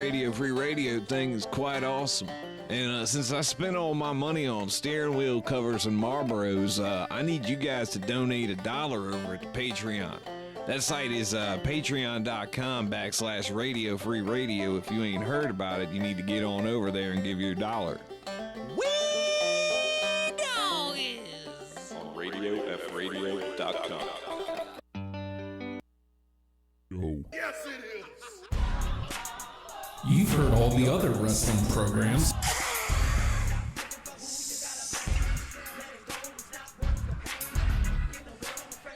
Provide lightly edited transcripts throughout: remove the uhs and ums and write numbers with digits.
Radio Free Radio thing is quite awesome. And since I spent all my money on steering wheel covers and Marlboros, I need you guys to donate $1 over at Patreon. That site is patreon.com/Radio Free Radio. If you ain't heard about it, you need to get on over there and give your $1. On RadioFRadio.com. Yo. Yes, it is. You've heard all the other wrestling programs.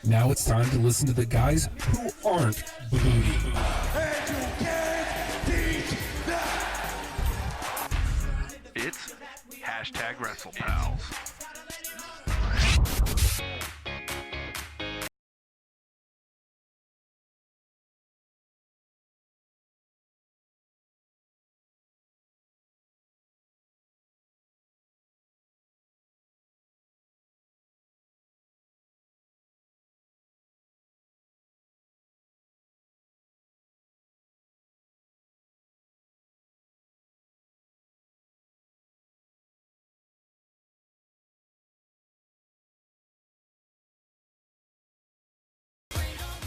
Now it's time to listen to the guys who aren't booty. And you can't beat that. It's hashtag Wrestlepals.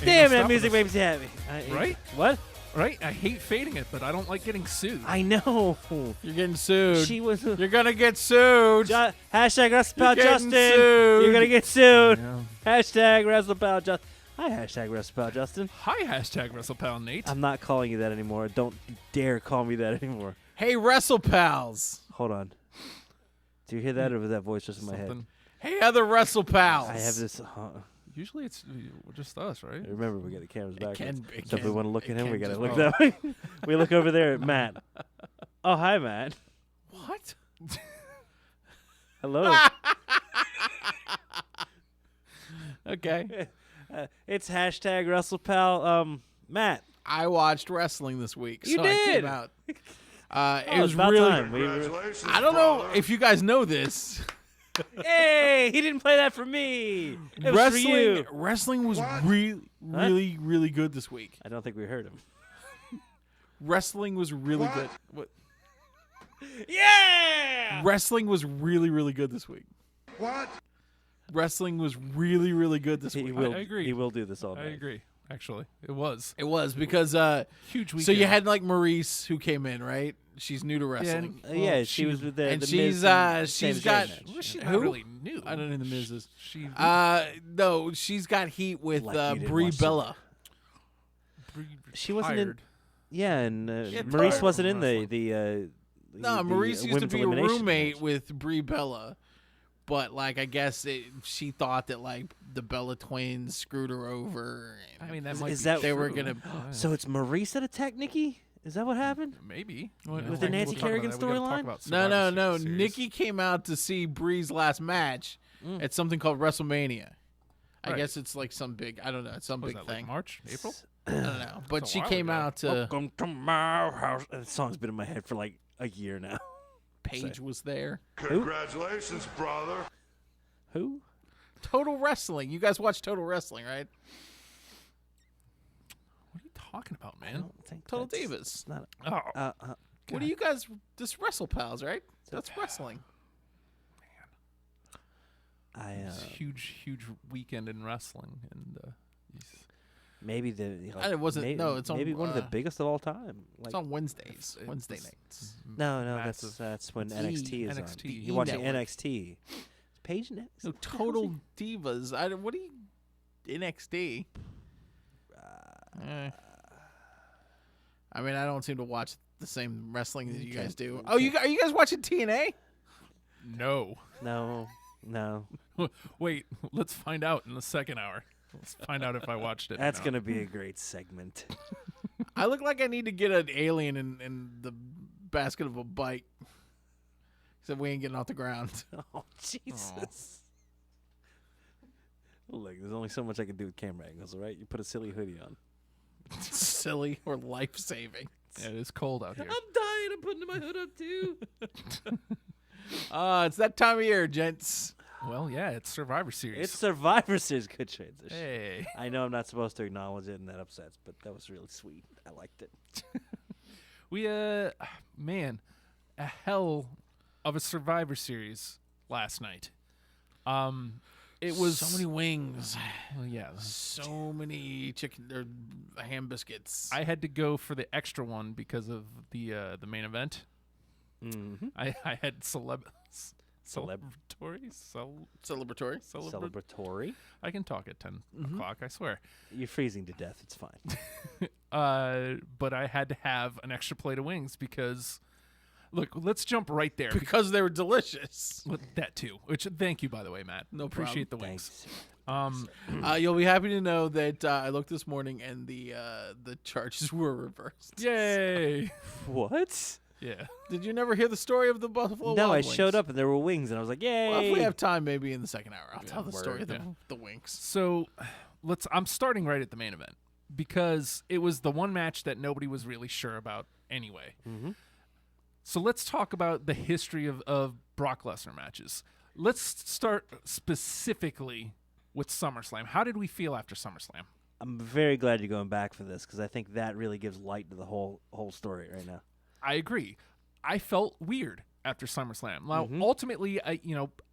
Damn, that music makes me happy. Right? What? Right? I hate fading it, but I don't like getting sued. I know. You're getting sued. She was. You're gonna get sued. Hashtag WrestlePal You're Justin. getting sued. You're gonna get sued. Yeah. Hashtag WrestlePal Justin. Hi, hashtag WrestlePal Justin. Hi, hashtag WrestlePal Nate. I'm not calling you that anymore. Don't dare call me that anymore. Hey, Wrestlepals. Hold on. Do you hear that, or was that voice just in my head? Something. Hey, other Wrestlepals. I have this. Usually it's just us, right? Remember, we got the cameras back. So if can- we want to look it at him, can we got to just- look oh. that way. We look over there at Matt. Oh, hi, Matt. What? Hello. Okay. It's hashtag WrestlePal. Matt. I watched wrestling this week. You so I did? came out. It Oh, was it's about really. time. Congratulations, I don't know brother. if you guys know this. Hey, he didn't play that for me. It was for you. Wrestling was What? really good this week. I don't think we heard him. Wrestling was really What? good. What? Yeah. Wrestling was really good this week. What? Wrestling was really good this He week. will. I agree. He will do this all I night. agree. Actually, it was It was because huge weekend. so you had like Maurice who came in, right? She's new to wrestling. Yeah, she was with the. and the she's, Miz and she's Sami Zayn got- match. Well, she's Who? not really new. I don't know who the Miz is. She No, she's got heat with Like you didn't Brie watch Bella. She wasn't in. retired. Yeah, and Yeah, Maurice tired wasn't from in the. No, the, Maurice used to women's be a elimination roommate match. with Brie Bella, but like I guess she thought that like the Bella twins screwed her over. I mean, that might is be that- they were true. gonna. So it's Maurice that attacked Nikki? Is that what happened? Maybe With the Nancy Kerrigan storyline? No. Nikki came out to see Brie's last match at something called WrestleMania. I Right. guess it's like some big. I don't know. It's some Was big that thing. like March, April? I don't know. But That's a she while came ago. out to. Welcome to my house. That song's been in my head for like a year now. Paige was there. Congratulations, brother. Who? Total Wrestling. You guys watch Total Wrestling, right? What are you talking about, I man? don't think Total that's- Divas. it's Not. Oh, What do you guys? Just Wrestlepals, right? That's wrestling. it's a huge weekend in wrestling, and Maybe the. It wasn't- Maybe, no, it's on, maybe one of the biggest of all time. Like, It's on Wednesdays. It's- Wednesday it's- nights. no, massive. that's when The NXT is NXT. on. The You're watching network. NXT. Paige next. No, Total Divas. What do you? NXT. I mean, I don't seem to watch the same wrestling that you guys do. Oh, are you guys watching TNA? no. No. Wait, let's find out in the second hour. Let's find out if I watched it. or That's not. gonna be a great segment. I look like I need to get an alien in the basket of a bike. Except we ain't getting off the ground. Oh Jesus! Look, there's only so much I can do with camera angles. All right, you put a silly hoodie on. Silly or life saving. Yeah, it is cold out here. I'm dying. I'm putting my hood up too. It's that time of year, gents. Well, yeah, it's Survivor Series. It's Survivor Series. Good transition. hey. I know I'm not supposed to acknowledge it, and that upsets, but that was really sweet. I liked it. We man, a hell of a Survivor Series last night. It was so many wings, well, yeah. so many chicken or ham biscuits. I had to go for the extra one because of the main event. Mm-hmm. I had celebratory. Celebratory. I can talk at 10 o'clock, I swear. You're freezing to death. It's fine. But I had to have an extra plate of wings because, look, let's jump right there. because they were delicious. That too. Which, thank you, by the way, Matt. No Appreciate problem. the wings. Thanks. You'll be happy to know that I looked this morning and the charges were reversed. Yay! What? Yeah. Did you never hear the story of the Buffalo No, Wild I Wings? showed up and there were wings, and I was like, "Yay!" Well, if we have time, maybe in the second hour, I'll tell the word, story of yeah. the Winks. So, I'm starting right at the main event because it was the one match that nobody was really sure about anyway. Mm-hmm. So let's talk about the history of Brock Lesnar matches. Let's start specifically with SummerSlam. How did we feel after SummerSlam? I'm very glad you're going back for this because I think that really gives light to the whole story right now. I agree. I felt weird after SummerSlam. Now, ultimately,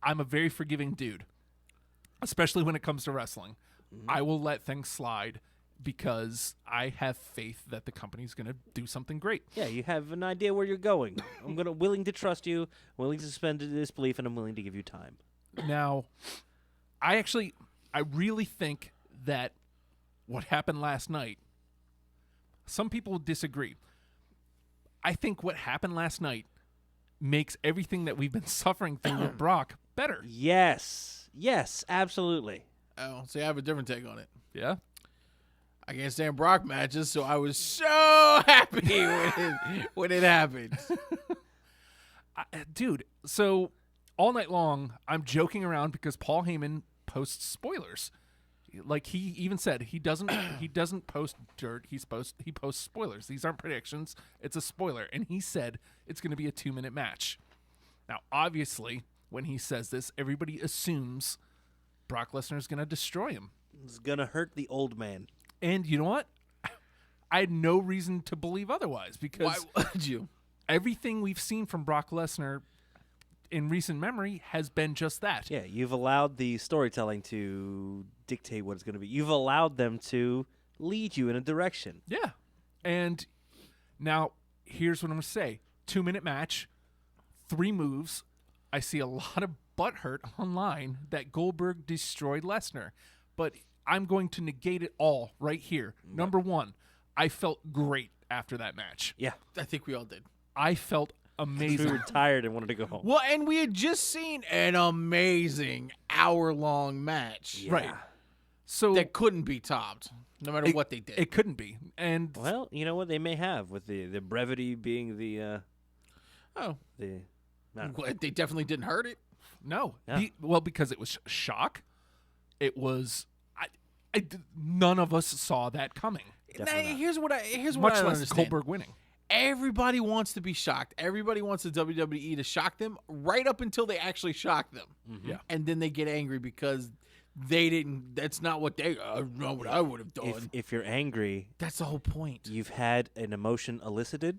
I'm a very forgiving dude, especially when it comes to wrestling. I will let things slide because I have faith that the company's going to do something great. Yeah, you have an idea where you're going. I'm willing to trust you, willing to suspend disbelief, and I'm willing to give you time. Now, I really think that what happened last night, some people disagree. I think what happened last night makes everything that we've been suffering through with Brock better. Yes, absolutely. Oh, see, I have a different take on it. Yeah? I can't stand Brock matches, so I was so happy when it happened. Dude, so all night long, I'm joking around because Paul Heyman posts spoilers. Like he even said, he doesn't post dirt. He posts spoilers. These aren't predictions. It's a spoiler. And he said it's going to be a 2-minute match. Now, obviously, when he says this, everybody assumes Brock Lesnar is going to destroy him. It's gonna hurt the old man. And you know what? I had no reason to believe otherwise because Why would you? everything we've seen from Brock Lesnar in recent memory has been just that. Yeah, you've allowed the storytelling to dictate what it's going to be. You've allowed them to lead you in a direction. Yeah. And now, here's what I'm going to say. 2-minute match, 3 moves. I see a lot of butthurt online that Goldberg destroyed Lesnar. But I'm going to negate it all right here. Number 1, I felt great after that match. Yeah, I think we all did. I felt we amazing. were tired and wanted to go home. Well, and we had just seen an amazing hour-long match Right. So that couldn't be topped, no matter what they did. it couldn't be. And Well, you know what they may have with the brevity being the oh, I don't know. well, they definitely didn't hurt it. no. Yeah. Because it was shock. It was none of us saw that coming. Now, Definitely not. here's what I Much don't less understand. Goldberg winning. Everybody wants to be shocked. Everybody wants the WWE to shock them right up until they actually shock them. Yeah. And then they get angry because they didn't. That's not what they. I don't know what I would have done. If you're angry, That's the whole point. you've had an emotion elicited,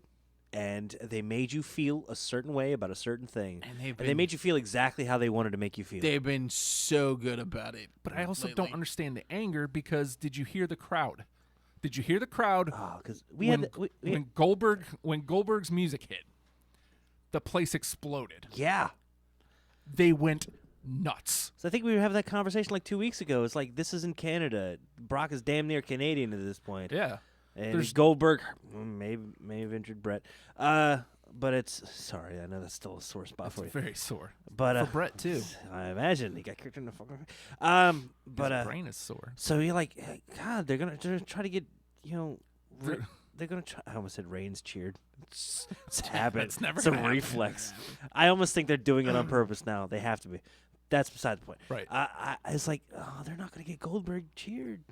and they made you feel a certain way about a certain thing, And they've they been- made you feel exactly how they wanted to make you feel. They've been so good about it. But I also lately. don't understand the anger because did you hear the crowd? Did you hear the crowd Because we when, had when Goldberg's music hit? The place exploded. yeah. They went nuts. So I think we were having that conversation like 2 weeks ago. It's like this is in Canada. Brock is damn near Canadian at this point. Yeah. And There's- Goldberg may have injured Brett. But it's sorry, I know that's still a sore spot for you. Very sore. But For Brett too. I imagine he got kicked in the fucking. But His brain is sore. so you're like, hey, God, they're gonna try to get they're gonna try. I almost said Reigns cheered. It's habit. That's never it's a gonna happen. reflex. I almost think they're doing it on purpose now. They have to be. That's beside the point. Right. It's like, oh, they're not gonna get Goldberg cheered.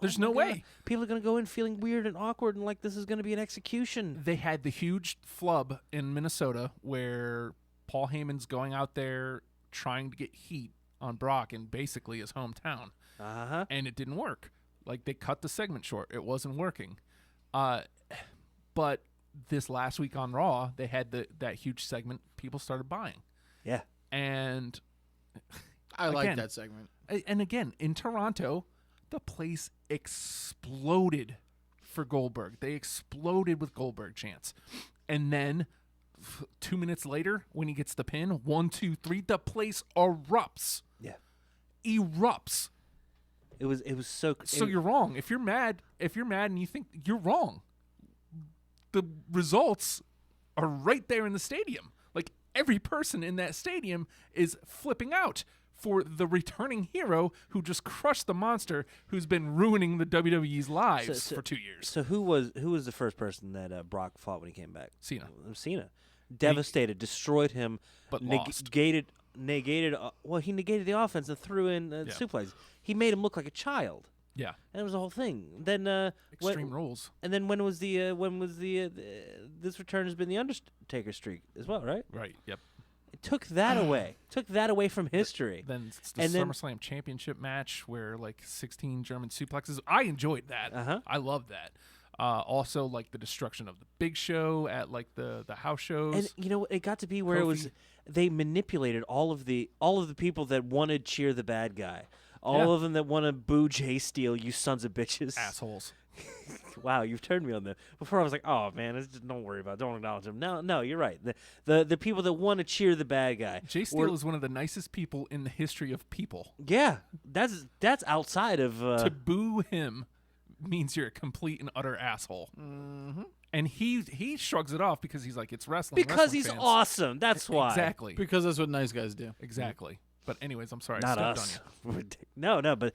There's Oh my no God. way. People are gonna go in feeling weird and awkward and like this is gonna be an execution. They had the huge flub in Minnesota where Paul Heyman's going out there trying to get heat on Brock in basically his hometown. Uh-huh. And it didn't work. Like, they cut the segment short. It wasn't working. But this last week on Raw, they had that huge segment. People started buying, Yeah. and I like Again. that segment. and again in Toronto, the place exploded for Goldberg. They exploded with Goldberg chants, and then 2 minutes later, when he gets the pin, 1, 2, 3, the place erupts. Yeah. Erupts. It was so. So you're wrong. If you're mad and you think you're wrong, the results are right there in the stadium. Like every person in that stadium is flipping out for the returning hero who just crushed the monster who's been ruining the WWE's lives for 2 years. So who was the first person that Brock fought when he came back? Cena. Cena. Devastated, destroyed him, But lost. negated. Well, he negated the offense and threw in suplex. He made him look like a child, Yeah. and it was the whole thing. Then Extreme Rules. And then when was the this return has been the Undertaker streak as well, right? Right. Yep. It took that away. Took that away from history. Then it's the And then- SummerSlam Championship match where like 16 German suplexes. I enjoyed that. Uh-huh. I love that. Also, like the destruction of the Big Show at like the house shows. And you know, it got to be where it was Kofi. they manipulated all of the people that wanted cheer the bad guy. All Yeah. of them that want to boo Jay Steele, you sons of bitches. Assholes. Wow, you've turned me on that. Before I was like, oh man, don't worry about it. Don't acknowledge him. No, you're right. The people that want to cheer the bad guy. Jay Steele is one of the nicest people in the history of people. Yeah, that's outside of To boo him means you're a complete and utter asshole. Mm-hmm. And he shrugs it off because he's like, it's wrestling. because wrestling he's fans. awesome. That's why. Exactly. Because that's what nice guys do. Exactly. But anyways, I'm sorry. Not I stepped us. on you. No, but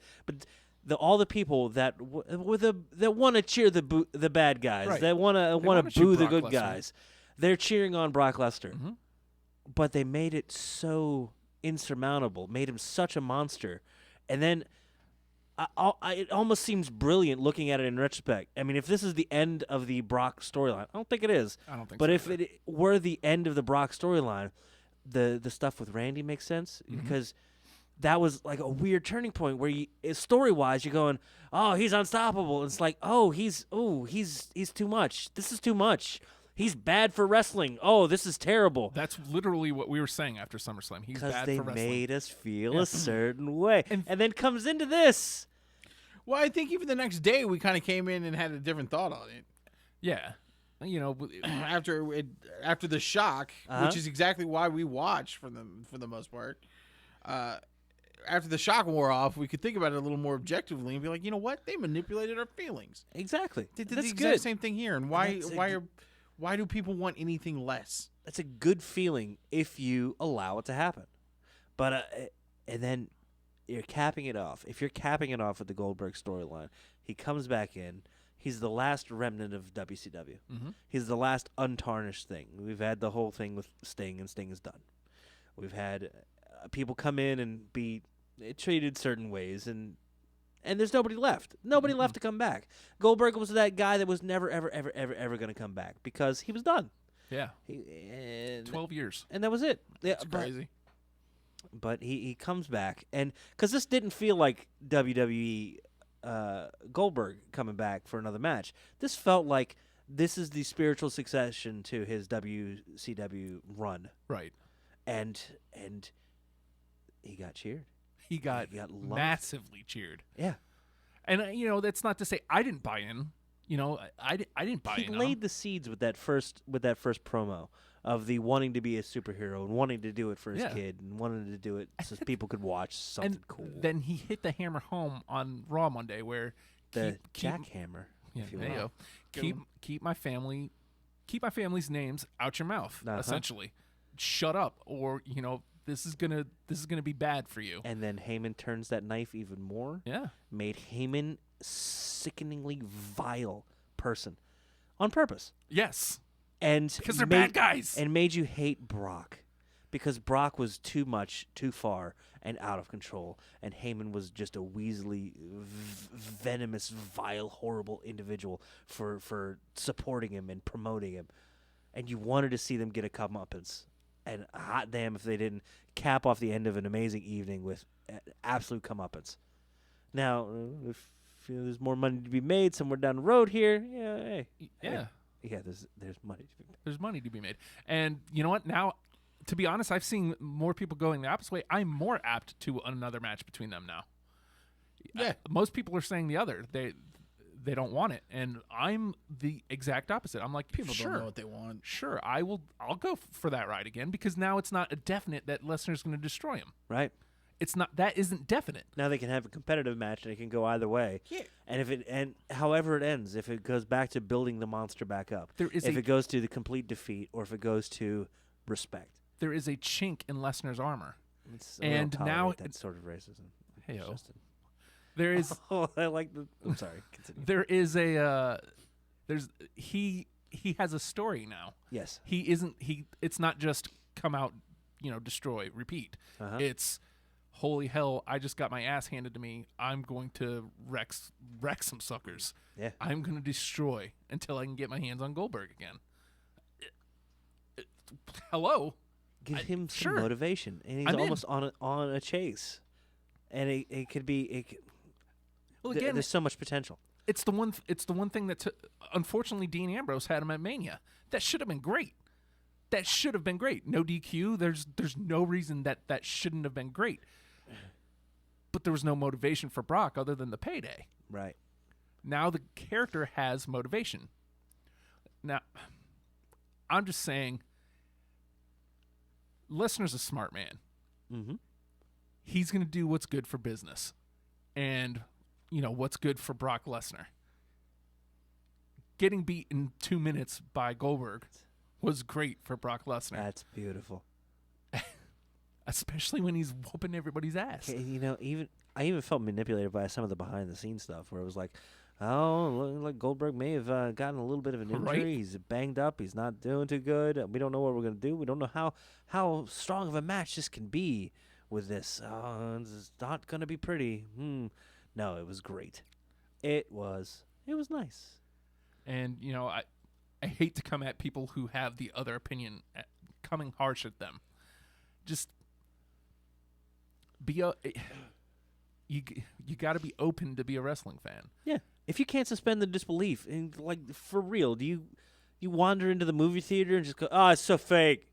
all the people that that want to cheer the bad guys, Right. that want to wanna boo cheer the Brock good Lesnar. guys, they're cheering on Brock Lesnar. Mhm. But they made it so insurmountable, made him such a monster, and then it almost seems brilliant looking at it in retrospect. I mean, if this is the end of the Brock storyline, I don't think it is. I don't think But so if either. it were the end of the Brock storyline, the stuff with Randy makes sense Mm-hmm. because that was like a weird turning point where story wise you're going, oh, he's unstoppable. It's like, he's too much. This is too much. He's bad for wrestling. Oh, this is terrible. That's literally what we were saying after SummerSlam. He's Because bad they for wrestling. made us feel a certain way, and then comes into this. Well, I think even the next day we kind of came in and had a different thought on it. Yeah. You know, after the shock, Uh-huh. which is exactly why we watch for the most part. After the shock wore off, we could think about it a little more objectively and be like, you know what? They manipulated our feelings. Exactly. They did That's the exact good. same thing here. And why do people want anything less? That's a good feeling if you allow it to happen. But and then you're capping it off. If you're capping it off with the Goldberg storyline, he comes back in. He's the last remnant of WCW. Mm-hmm. He's the last untarnished thing. We've had the whole thing with Sting, and Sting is done. We've had people come in and be treated certain ways, and there's nobody left. Nobody left to come back. Goldberg was that guy that was never, ever, ever, ever, ever going to come back because he was done. yeah. And 12 years. and that was it. Yeah, It's crazy. But he comes back, and because this didn't feel like WWE Goldberg coming back for another match. This felt like this is the spiritual succession to his WCW run, Right. and he got cheered. He got loved. massively cheered. Yeah, And, that's not to say I didn't buy in. I didn't buy he in. laid the seeds with that first promo of the wanting to be a superhero and wanting to do it for his Yeah. kid and wanting to do it so people could watch something and cool. then he hit the hammer home on Raw Monday where The keep, jackhammer, yeah, if you there you will. go. Keep my family's names out your mouth. Uh-huh. Essentially, shut up, or this is gonna be bad for you. And then Heyman turns that knife even more. Yeah, Made Heyman sickeningly vile person on purpose. yes, And because they're bad guys. And made you hate Brock because Brock was too much, too far, and out of control. And Heyman was just a weaselly, venomous, vile, horrible individual for supporting him and promoting him. And you wanted to see them get a comeuppance. And hot damn if they didn't cap off the end of an amazing evening with absolute comeuppance. Now, if there's more money to be made somewhere down the road here, yeah, hey. yeah. Yeah, there's money to be made. There's money to be made. And you know what? Now, to be honest, I've seen more people going the opposite way. I'm more apt to another match between them now. Yeah. Most people are saying the other. They don't want it, and I'm the exact opposite. I'm like, People sure, don't know what they want. sure, I'll go for that ride again because now it's not a definite that Lesnar's going to destroy him. Right. It's not. That isn't definite. Now they can have a competitive match and it can go either way. Yeah. And however it ends, if it goes back to building the monster back up, There is if a- it goes to the complete defeat, or if it goes to respect. There is a chink in Lesnar's armor. It's, we don't And now tolerate that it's- sort of racism. Heyo. Justin. There is Oh, I like the. I'm sorry. Continue. there is a he has a story now. Yes. It's not just come out, destroy, repeat. Uh-huh. It's holy hell, I just got my ass handed to me. I'm going to wreck some suckers. Yeah. I'm going to destroy until I can get my hands on Goldberg again. Hello? Give him some sure. motivation, and he's I'm in. almost on a chase, and it could be. Well, again, there's so much potential. it's the one thing that unfortunately Dean Ambrose had him at Mania. That should have been great. That should have been great. No DQ. There's no reason that shouldn't have been great. But there was no motivation for Brock other than the payday. Right. Now the character has motivation. Now, I'm just saying, Lesnar's a smart man. Mm-hmm. He's going to do what's good for business. And, what's good for Brock Lesnar. Getting beat in 2 minutes by Goldberg was great for Brock Lesnar. That's beautiful. Especially when he's whooping everybody's ass. I even felt manipulated by some of the behind the scenes stuff where it was like, oh, like Goldberg may have gotten a little bit of an injury. Right. He's banged up. He's not doing too good. We don't know what we're gonna do. We don't know how strong of a match this can be with this. It's not gonna be pretty. No, it was great. It was nice. And, I hate to come at people who have the other opinion, coming harsh at them. Just be you got to be open to be a wrestling fan. Yeah. If you can't suspend the disbelief, and like for real, do you wander into the movie theater and just go, "Oh, it's so fake,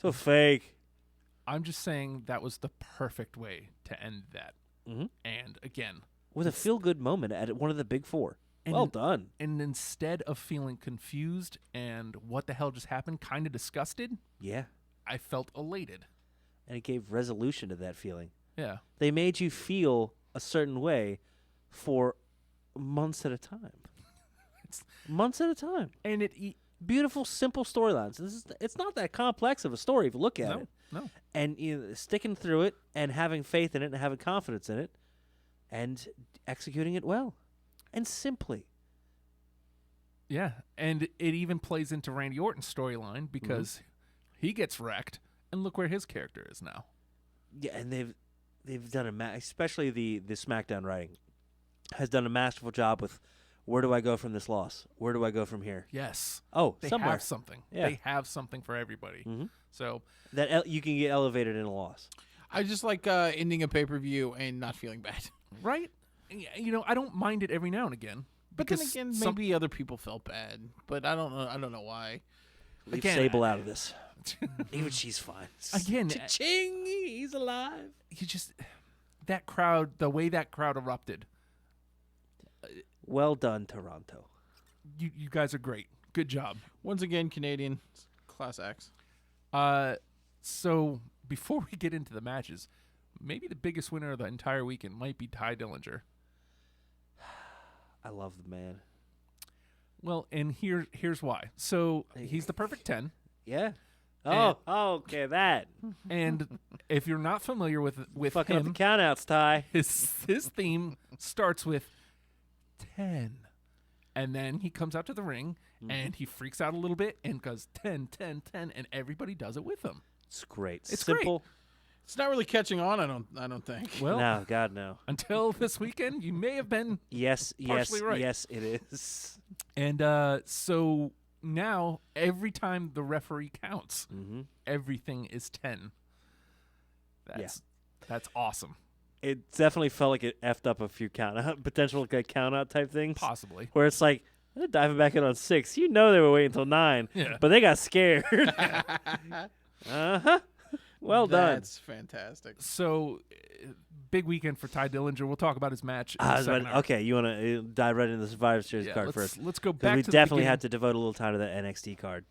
so fake." I'm just saying that was the perfect way to end that. Mm-hmm. And again, With a feel-good moment at one of the big four. And- Well done. and instead of feeling confused and what the hell just happened, kind of disgusted, Yeah. I felt elated. And it gave resolution to that feeling. Yeah. They made you feel a certain way for months at a time. Months at a time. And Beautiful, simple storylines. It's not that complex of a story if you look at it. no. And sticking through it and having faith in it and having confidence in it and executing it well and simply. Yeah, and it even plays into Randy Orton's storyline because he gets wrecked, and look where his character is now. Yeah, and they've done especially the SmackDown writing has done a masterful job with where do I go from this loss? Where do I go from here? Yes. Oh, They somewhere have something. Yeah. They have something for everybody. Mhm. So, that you can get elevated in a loss. I just like ending a pay-per-view and not feeling bad. right? I don't mind it every now and again. But then because again, some- maybe other people felt bad. But I don't know. I don't know why. Leave Again, Sable out of this. Even she's fine. Again, Cha-ching, he's alive. you just that crowd, the way that crowd erupted. Well done, Toronto. You guys are great. Good job. Once again, Canadian class acts. So before we get into the matches, maybe the biggest winner of the entire weekend might be Ty Dillinger. I love the man. Well, and here's why. So he's the perfect 10. Yeah. And- Okay, that. And if you're not familiar with Fucking up the him, countouts, Ty. his theme starts with 10. And then he comes out to the ring and he freaks out a little bit and goes 10, 10, 10, and everybody does it with him. It's great. It's simple. It's not really catching on. I don't think. Well, No, God, no. until this weekend, you may have been. Yes, Partially right. yes, it is. And so now every time the referee counts, everything is 10. That's awesome. It definitely felt like it effed up a few potential count out type things. Possibly. Where it's like, They're diving back in on 6. You know they were waiting until 9, Yeah. but they got scared. Uh-huh. Well done. That's fantastic. So, big weekend for Ty Dillinger. We'll talk about his match. In the second hour. Okay, you want to dive right into the Survivor Series Yeah, card let's, first? let's go 'Cause back we to definitely the had to devote a little time to the NXT card.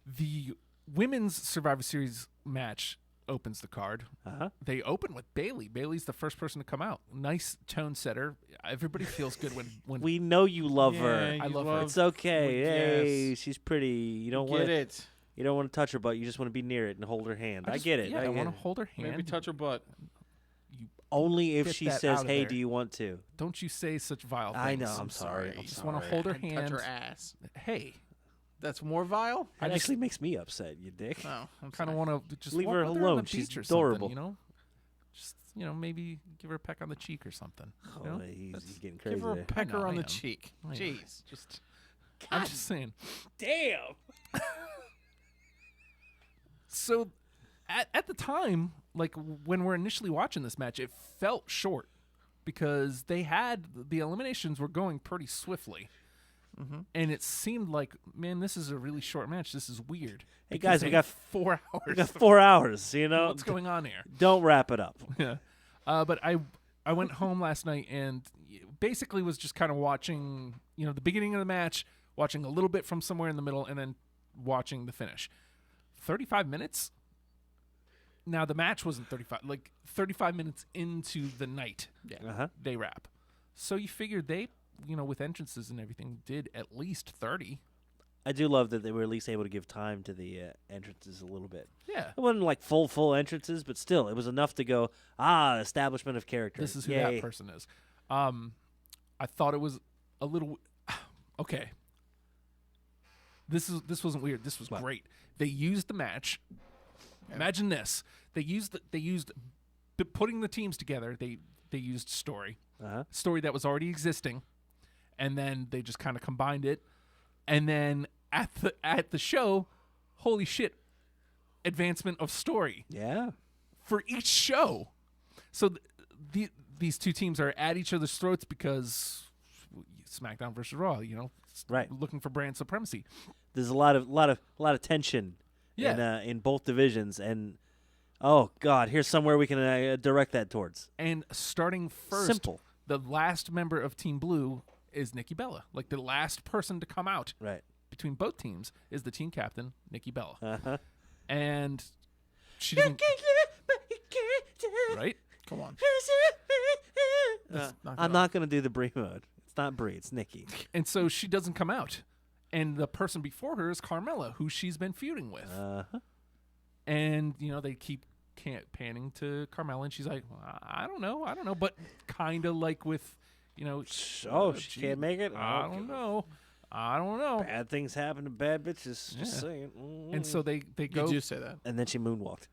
The women's Survivor Series match opens the card. Uh-huh. They open with Bailey. Bailey's the first person to come out. Nice tone setter. Everybody feels good when We know you love her. I love her. It's okay. Yes. Hey, she's pretty. You don't want Get to. it. You don't want to touch her butt. You just want to be near it and hold her hand. I get it. Yeah, I get want it. to hold her hand. Maybe touch her butt. Only if Get she that says, out of "Hey, there. do you want to?" Don't you say such vile things. I know. I'm sorry. sorry. I'm Just want to sorry. hold her And hand. touch her ass. Hey, That's more vile? That actually makes me upset, you dick. Oh, I'm kind of sorry. want to just Leave walk her with on the alone. beach She's or something, adorable. You know, just maybe give her a peck on the cheek or something. Oh, you know? he's getting crazy. Give her a there. pecker I on the am. cheek. I am. Jeez. Just, I'm just saying. Damn. So, at the time, like when we're initially watching this match, it felt short because the eliminations were going pretty swiftly. And it seemed like, man, this is a really short match. This is weird. Hey, Because guys, they we got have 4 hours. We got 4 hours. You know What's going on here? Don't wrap it up. Yeah. But I went home last night and basically was just kind of watching, the beginning of the match, watching a little bit from somewhere in the middle, and then watching the finish. 35 minutes. Now the match wasn't 35. Like 35 minutes into the night, Uh-huh. they wrap. So you figured they, with entrances and everything, did at least 30. I do love that they were at least able to give time to the entrances a little bit. Yeah. It wasn't like full entrances, but still, it was enough to go, establishment of character. This is who Yay. that person is. I thought it was a little okay. This wasn't weird. This was great. They used the match. Imagine this. They used putting the teams together. They used story. Uh-huh. Story that was already existing, and then they just kind of combined it. And then at the show, holy shit, advancement of story Yeah. for each show. So these two teams are at each other's throats because SmackDown versus Raw, Right. looking for brand supremacy. There's a lot of tension in both divisions, and oh god, here's somewhere we can direct that towards. And starting first, Simple. the last member of Team Blue is Nikki Bella. Like the last person to come out Right. between both teams is the team captain, Nikki Bella. Uh-huh. And she doesn't right? Come on. I'm not going to do the Brie mode. It's not Brie, it's Nikki. And so she doesn't come out. And the person before her is Carmella, who she's been feuding with. Uh-huh. And, they keep panning to Carmella, and she's like, I don't know. But kind of like with, She can't make it? I Okay. don't know. Bad things happen to bad bitches. Just Yeah. saying. And so they You go do say that. And then she moonwalked.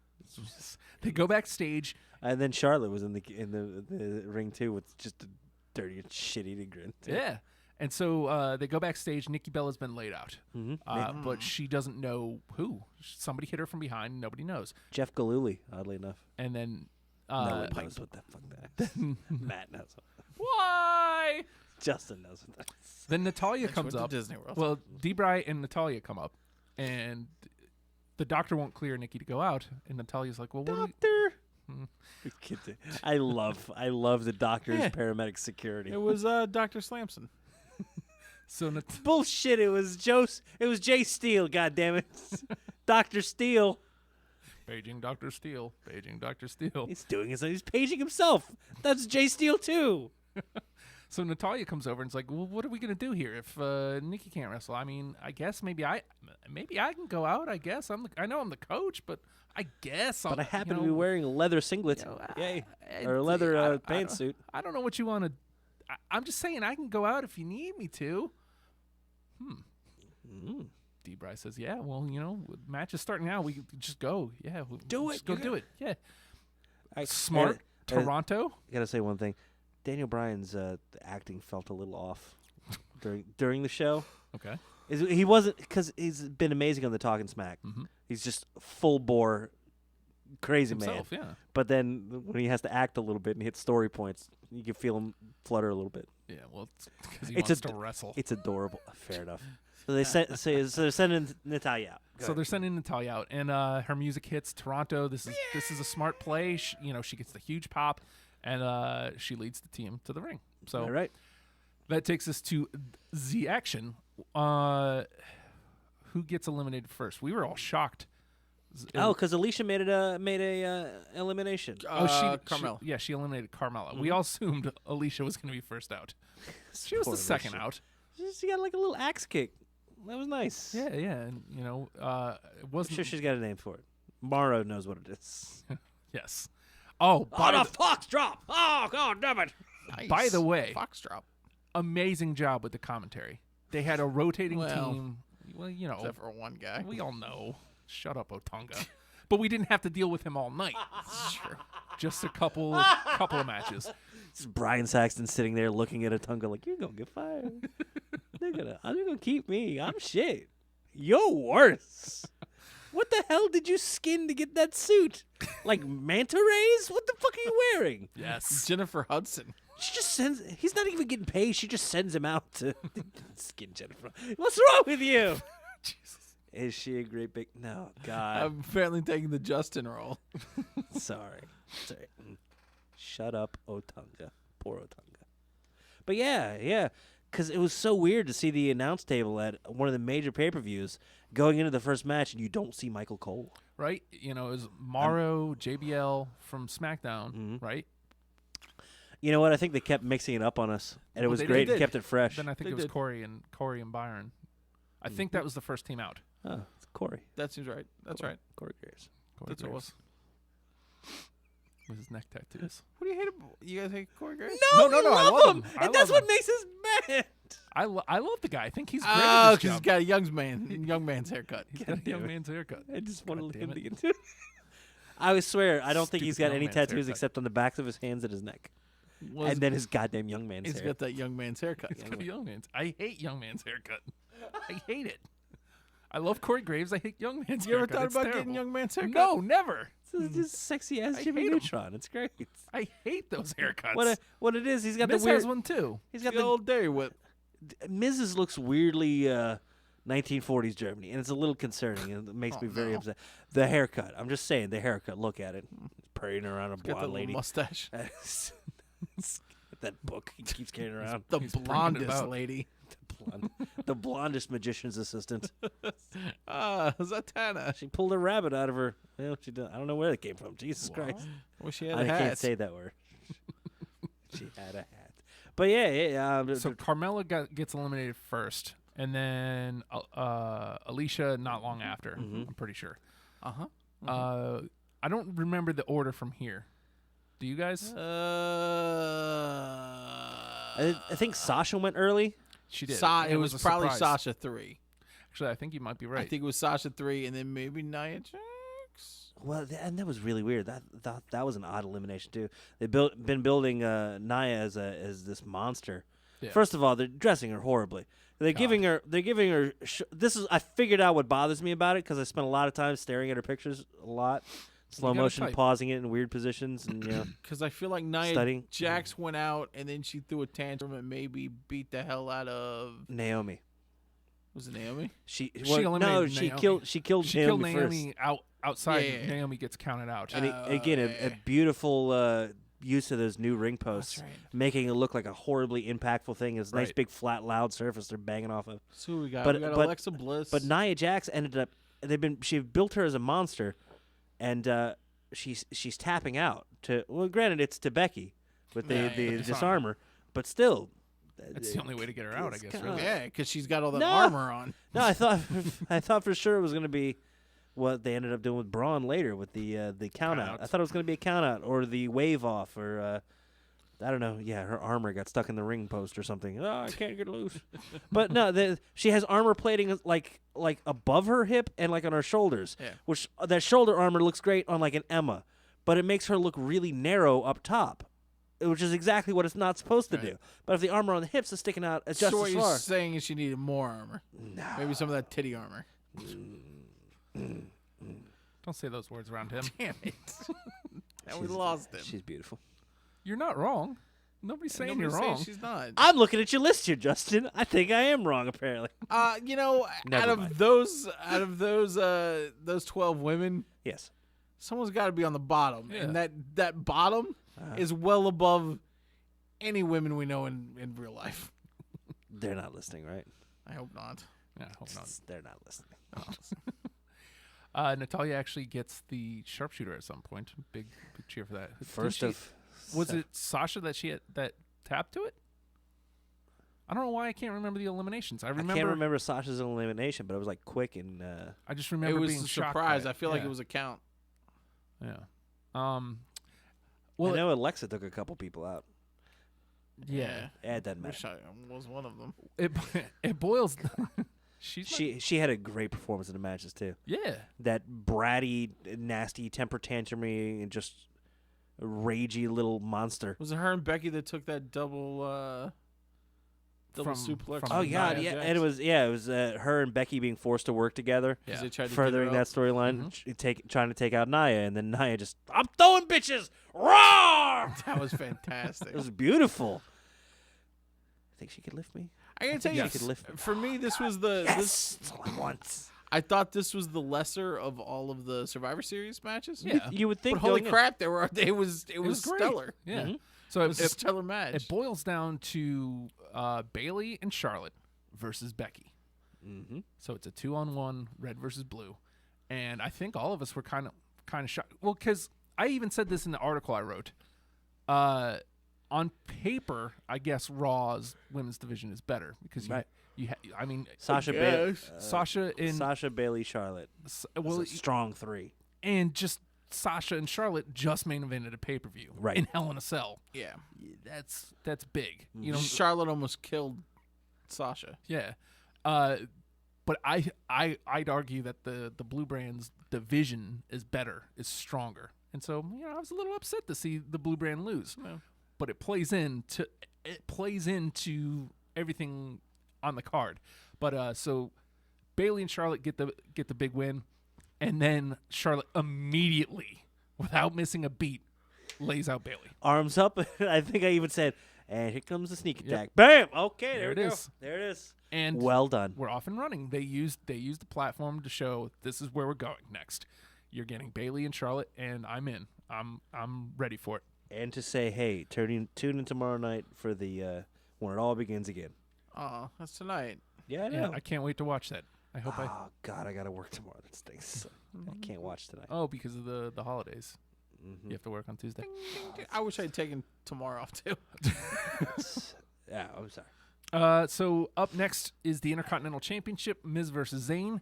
they go backstage. And then Charlotte was in the ring too with just a dirty, shit-eating grin. too. Yeah. And so they go backstage. Nikki Bella's been laid out. Mhm. But she doesn't know who. Somebody hit her from behind. Nobody knows. Jeff Galooly, oddly enough. And then No one knows what the fuck that is. Matt knows. why? Justin knows what that is. Then Natalia Thanks, comes went to up. Disney World. Well, Debray and Natalia come up, and the doctor won't clear Nikki to go out. And Natalia's like, "Well, what?" Doctor. I love the doctor's Yeah. paramedic security. It was Dr. Slamson. So Bullshit! It was Jay Steele. God damn it, Doctor Steele. paging Dr. Steele. Paging Dr. Steele. He's doing his. He's paging himself. That's Jay Steele too. So Natalia comes over and is like, "Well, what are we gonna do here if Nikki can't wrestle? I mean, I guess maybe I can go out. I guess I know I'm the coach, but I guess But I happen to be wearing a leather singlet. Yay! Or a leather pantsuit. I don't know what you want to. I'm just saying I can go out if you need me to." Debray says, "Yeah, well, match is starting now. We can just go. Yeah, Do just it. Go You do it. Yeah, I- smart. I Toronto. gotta say one thing. Daniel Bryan's acting felt a little off during the show. Okay. He wasn't, because he's been amazing on the Talking Smack. Mhm. He's just full bore, crazy himself, man. yeah. But then when he has to act a little bit and hit story points, you can feel him flutter a little bit. Yeah, well, it's because he It's wants a- to wrestle. It's adorable. Fair enough. So they're sending Natalia out. Go So ahead. they're sending Natalia out, and her music hits Toronto. This is a smart play. She gets the huge pop, and she leads the team to the ring. So All right. that takes us to the action. Who gets eliminated first? We were all shocked. Oh, because Alicia made a elimination. Carmella. She eliminated Carmella. We all assumed Alicia was going to be first out. She was Poor the second Alicia. out. She got like a little axe kick. That was nice. Yeah, and it I'm wasn't. sure she's got a name for it. Morrow knows what it is. Yes. Oh, On a fox drop. Oh, God damn it. Nice. by the way, Fox drop. amazing job with the commentary. They had a rotating Well, team. Well, Except for one guy. we all know. Shut up, Otunga. But we didn't have to deal with him all night. Just a couple of matches. It's Brian Saxton sitting there looking at Atunga like, you're going to get fired. they're gonna keep me. I'm shit. You're worse. What the hell did you skin to get that suit? Like manta rays? What the fuck are you wearing? Yes. Jennifer Hudson. She just sends. He's not even getting paid. She just sends him out to skin Jennifer. What's wrong with you? Jesus. Is she a great big? No, God. I'm apparently taking the Justin role. Sorry. Shut up, Otunga. Poor Otunga. But yeah. Because it was so weird to see the announce table at one of the major pay-per-views going into the first match, and you don't see Michael Cole. Right? It was Morrow, JBL from SmackDown, right? You know what? I think they kept mixing it up on us, and it Well, was they great. did. It kept it fresh. Then I think They it was did. Corey and Byron. I think that was the first team out. Oh, it's Corey. That seems right. That's right. Corey Graves. Corey That's what it Graves. With his neck tattoos. What do you hate about? You guys hate Corey Graves? No, I love him. I And that's love what makes us mad. I love the guy. I think he's great Oh, at his because he's job. got a young man's haircut. He's got a young man's haircut. I just wanted God him damn to it. get to. I swear, I don't think he's Stupid got young any man's tattoos haircut. except on the backs of his hands and his neck, Well, and then his goddamn young man's he's hair. got that young man's haircut. He's got a young man's. I hate young man's haircut. I hate it. I love Corey Graves. I hate young man's You ever haircut. thought It's about terrible. getting young man's haircut? No, never. This is just sexy ass I Jimmy hate 'em. Neutron. It's great. I hate those haircuts. What it is? He's got Miz the weird. has one too. He's Got got the the old Dairy Whip. Mrs. looks weirdly 1940s Germany, and it's a little concerning. And it makes me very upset. The haircut. I'm just saying, the haircut. Look at it. He's parading around a Got the blonde little lady. mustache. That book he keeps carrying around. The He's bringing it blondest about. lady. The blondest magician's assistant. Zatanna. She pulled a rabbit out of her. Well, she did. I don't know where that came from. Jesus Christ. Wish she had I a hat. can't say that word. She had a hat. But yeah. So Carmella gets eliminated first, and then Alicia not long after. I'm pretty sure. Uh-huh. I don't remember the order from here. Do you guys? I think Sasha went early. She did. It was a probably surprise. Sasha 3. Actually, I think you might be right. I think it was Sasha 3, and then maybe Nia Jax. Well, and that was really weird. That was an odd elimination too. They've been building Nia as this monster. Yeah. First of all, they're dressing her horribly. They're giving her. This is. I figured out what bothers me about it because I spent a lot of time staring at her pictures a lot, slow gotta motion, type. pausing it in weird positions, and Because I feel like Nia Studying. Jax went out, and then she threw a tantrum and maybe beat the hell out of. Naomi. Was it Naomi? She eliminated no, she Naomi. killed she killed Naomi Naomi outside. Yeah, yeah. Naomi gets counted out. first. And again, a beautiful use of those new ring posts, That's right. making it look like a horribly impactful thing. It's a nice Right. big flat loud surface they're banging off of. So who we got? But- we got but- Alexa Bliss. But Nia Jax ended up. She built her as a monster, and she's tapping out to. Well, granted, it's to Becky with the Yeah, the yeah. disarmer, but still. That's the only way to get her out, I guess. kinda- Really. yeah, because she's got all that No. armor on. No, I thought for sure it was going to be what they ended up doing with Braun later with the count out. Count-outs. I thought it was going to be a count out or the wave off or. I don't know. Yeah, her armor got stuck in the ring post or something. Oh, I can't get loose. But no, she has armor plating like above her hip and like on her shoulders. Yeah. Which that shoulder armor looks great on like an Emma, but it makes her look really narrow up top, which is exactly what it's not supposed to Right. do. But if the armor on the hips is sticking out just So what as you're far, saying is she needed more armor. no. Maybe some of that titty armor. Don't say those words around him. Damn it. And we lost him. She's beautiful. You're not wrong. Nobody's saying Nobody's you're saying wrong. She's not. I'm looking at your list here, Justin. I think I am wrong, apparently. Out Never of mind. those 12 women, Yes. someone's got to be on the bottom, Yeah. and that bottom is well above any women we know in real life. They're not listening, right? I hope not. Yeah, hold on. They're not listening. Natalia actually gets the sharpshooter at some point. Big cheer for that. First Didn't she- of was it Sasha that tapped to it? I don't know why I can't remember the eliminations. I I remember. can't remember Sasha's elimination, but it was like quick and I just It remember was being a shocked by surprise. it. I feel like Yeah. it was a count. Yeah. I Well, know Alexa took a couple people out. yeah. It doesn't matter. Wish I was one of them. It boils. She's not- She had a great performance in the matches too. yeah. That bratty, nasty, temper tantrumy, and just ragey little monster. Was it her and Becky that took that double From- suplex? from Oh Nia God, yeah, and it was her and Becky being forced to work together, Because they tried to furthering get her that storyline, Mm-hmm. trying to take out Nia, and then Nia just, I'm throwing bitches, roar! up. That was fantastic. It was beautiful. Think she could lift me? I gotta tell you, Yes. She could lift me. for me, this was the Yes, that's all I want. I thought this was the lesser of all of the Survivor Series matches. Yeah. You would think, But holy going in- crap, it was was great. stellar. Yeah. Mhm. So It was a it, stellar match. it boils down to Bailey and Charlotte versus Becky. Mhm. So it's a 2-on-1, red versus blue, and I think all of us were kind of shocked. Well, because I even said this in the article I wrote. On paper, I guess Raw's women's division is better because Right. I mean, Sasha, Yes. Sasha and Sasha, Bailey, Charlotte. well, It's a strong three. and just Sasha and Charlotte just main evented a pay per view Right. in Hell in a Cell. yeah. That's big. You know, Charlotte almost killed Sasha. yeah. But I'd argue that the Blue Brand's division is better, is stronger, and so I was a little upset to see the Blue Brand lose. Yeah. But it plays into everything on the card. But so Bailey and Charlotte get the big win, and then Charlotte immediately, without missing a beat, lays out Bailey. Arms up. I think I even said, and here comes the sneak Yep. attack. Bam! Okay, There there, it we go. is. There it is. And Well done. we're off and running. They used the platform to show this is where we're going next. You're getting Bailey and Charlotte, and I'm in. I'm ready for it. And to say, hey, tune in tomorrow night for the when it all begins again. Oh, that's tonight. Yeah, I Yeah, know. I can't wait to watch that. I hope I. Oh God, I gotta work tomorrow. That stinks. I can't watch tonight. Oh, because of the holidays, Mhm. you have to work on Tuesday. I wish I'd taken tomorrow off too. Yeah, I'm sorry. So up next is the Intercontinental Championship, Miz versus Zayn.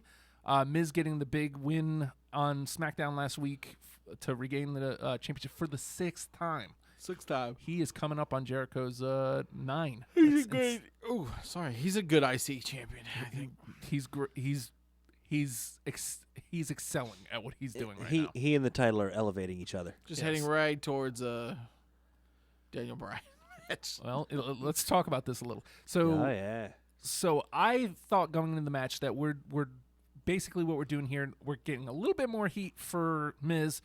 Miz getting the big win on SmackDown last week to regain the championship for the 6th time. 6 times. He is coming up on Jericho's 9. He's a That's good. Oh, sorry. He's a good IC champion. I think. He's excelling at what he's doing right he now. he and the title are elevating each other. Just Yes. heading right towards Daniel Bryan. That's- Well, let's talk about this a little. So Oh yeah. So I thought going into the match that we're basically what we're doing here. We're getting a little bit more heat for Miz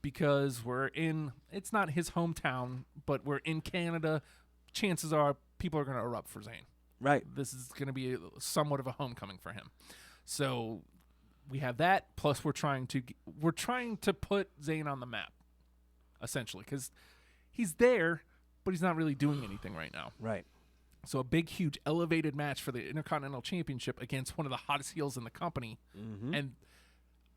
because it's not his hometown, but we're in Canada. Chances are people are going to erupt for Zayn. Right. This is going to be somewhat of a homecoming for him. So we have that. Plus we're trying to put Zayn on the map, essentially, because he's there, but he's not really doing anything right now. Right. So a big, huge, elevated match for the Intercontinental Championship against one of the hottest heels in the company. Mm-hmm. And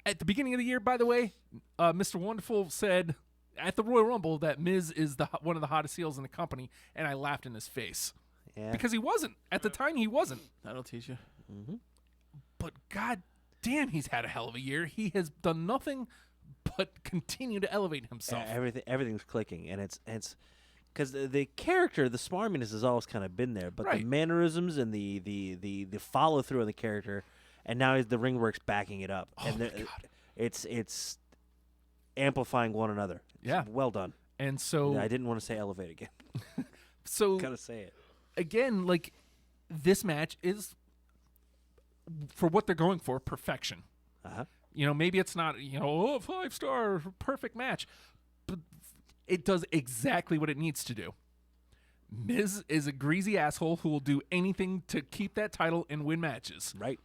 at the beginning of the year, by the way, Mr. Wonderful said at the Royal Rumble that Miz is one of the hottest heels in the company, and I laughed in his face. Yeah. Because he wasn't. At the time, he wasn't. That'll teach you. But god damn, he's had a hell of a year. He has done nothing but continue to elevate himself. Everything's clicking, and it's because the character, the smarminess has always kind of been there, but the Right. mannerisms and the follow through on the character, and now the ring work's backing it up, and my God. it's amplifying one another. It's Yeah. well done. And so, I didn't want to say elevate again. so Gotta say it. again, like this match is for what they're going for, perfection. Uh huh. Maybe it's not, 5-star perfect match, but it does exactly what it needs to do. Miz is a greasy asshole who will do anything to keep that title and win matches. Right.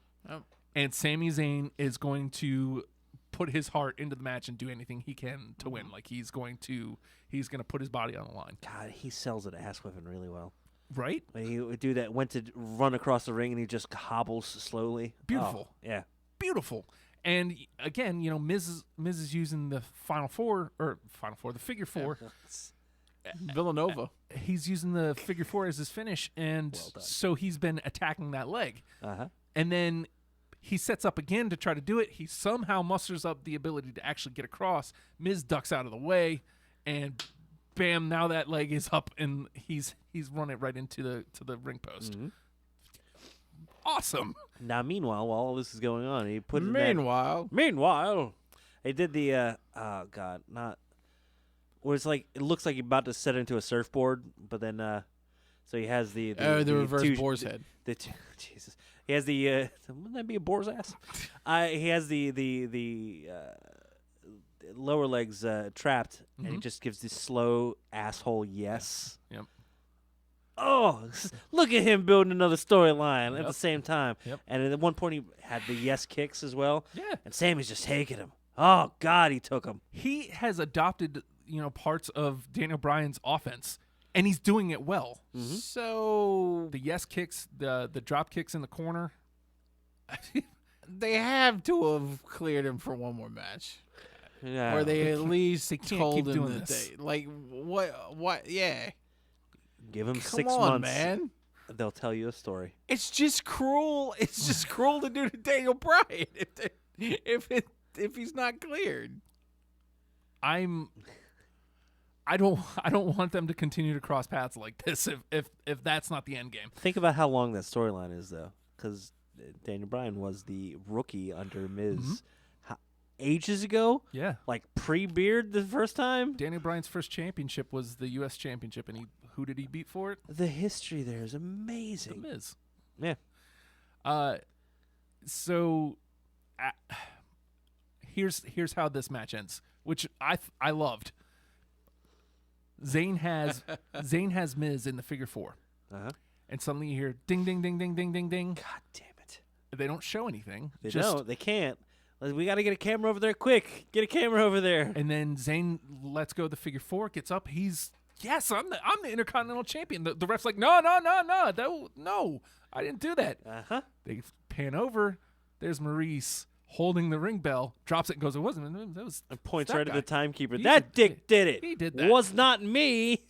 And Sami Zayn is going to put his heart into the match and do anything he can to win. Like he's going to put his body on the line. God, he sells an ass whipping really well. Right? When he would do that, went to run across the ring and he just hobbles slowly. Beautiful. Oh, yeah. Beautiful. And again, Miz is using the the figure four. Villanova. He's using the figure four as his finish, and so he's been attacking that leg. And then he sets up again to try to do it. He somehow musters up the ability to actually get across. Miz ducks out of the way, and bam! Now that leg is up, and he's run it right into the ring post. Awesome. Now, meanwhile, while all this is going on, he put Meanwhile, they did the where it's like it looks like he's about to set into a surfboard, but then so he has the reverse boar's head. Jesus, he has the wouldn't that be a boar's ass? He has the lower legs trapped, and he just gives this slow asshole yes. Yep. Oh, look at him building another storyline at the same time. Yep. And at one point, he had the yes kicks as well. Yeah. And Sammy's just taking him. Oh, God, he took him. He has adopted, parts of Daniel Bryan's offense, and he's doing it well. So The yes kicks, the drop kicks in the corner. they have to have cleared him for one more match. Yeah. Or they at least can't told keep him doing that this. What? Yeah. Give him Come 6 on, months. man. They'll tell you a story. It's just cruel. It's just cruel to do to Daniel Bryan if he's not cleared. I don't want them to continue to cross paths like this if that's not the end game. Think about how long that storyline is, though, because Daniel Bryan was the rookie under Miz ages ago. Yeah. Like pre-beard the first time. Daniel Bryan's first championship was the U.S. Championship, and who did he beat for it? The history there is The amazing. Miz. Yeah. So here's how this match ends, which I loved. Zayn has Miz in the figure four, and suddenly you hear ding ding ding ding ding ding ding. God damn it. They don't show anything. They don't. They can't. We got to get a camera over there quick. Get a camera over there. And then Zayn lets go of the figure four, gets up. He's I'm the Intercontinental Champion. The ref's like, no, I didn't do that. They pan over. There's Maurice holding the ring bell, drops it, and goes, it wasn't. That was And points that right guy. at the timekeeper. He That dick did it. He did that. Was not me.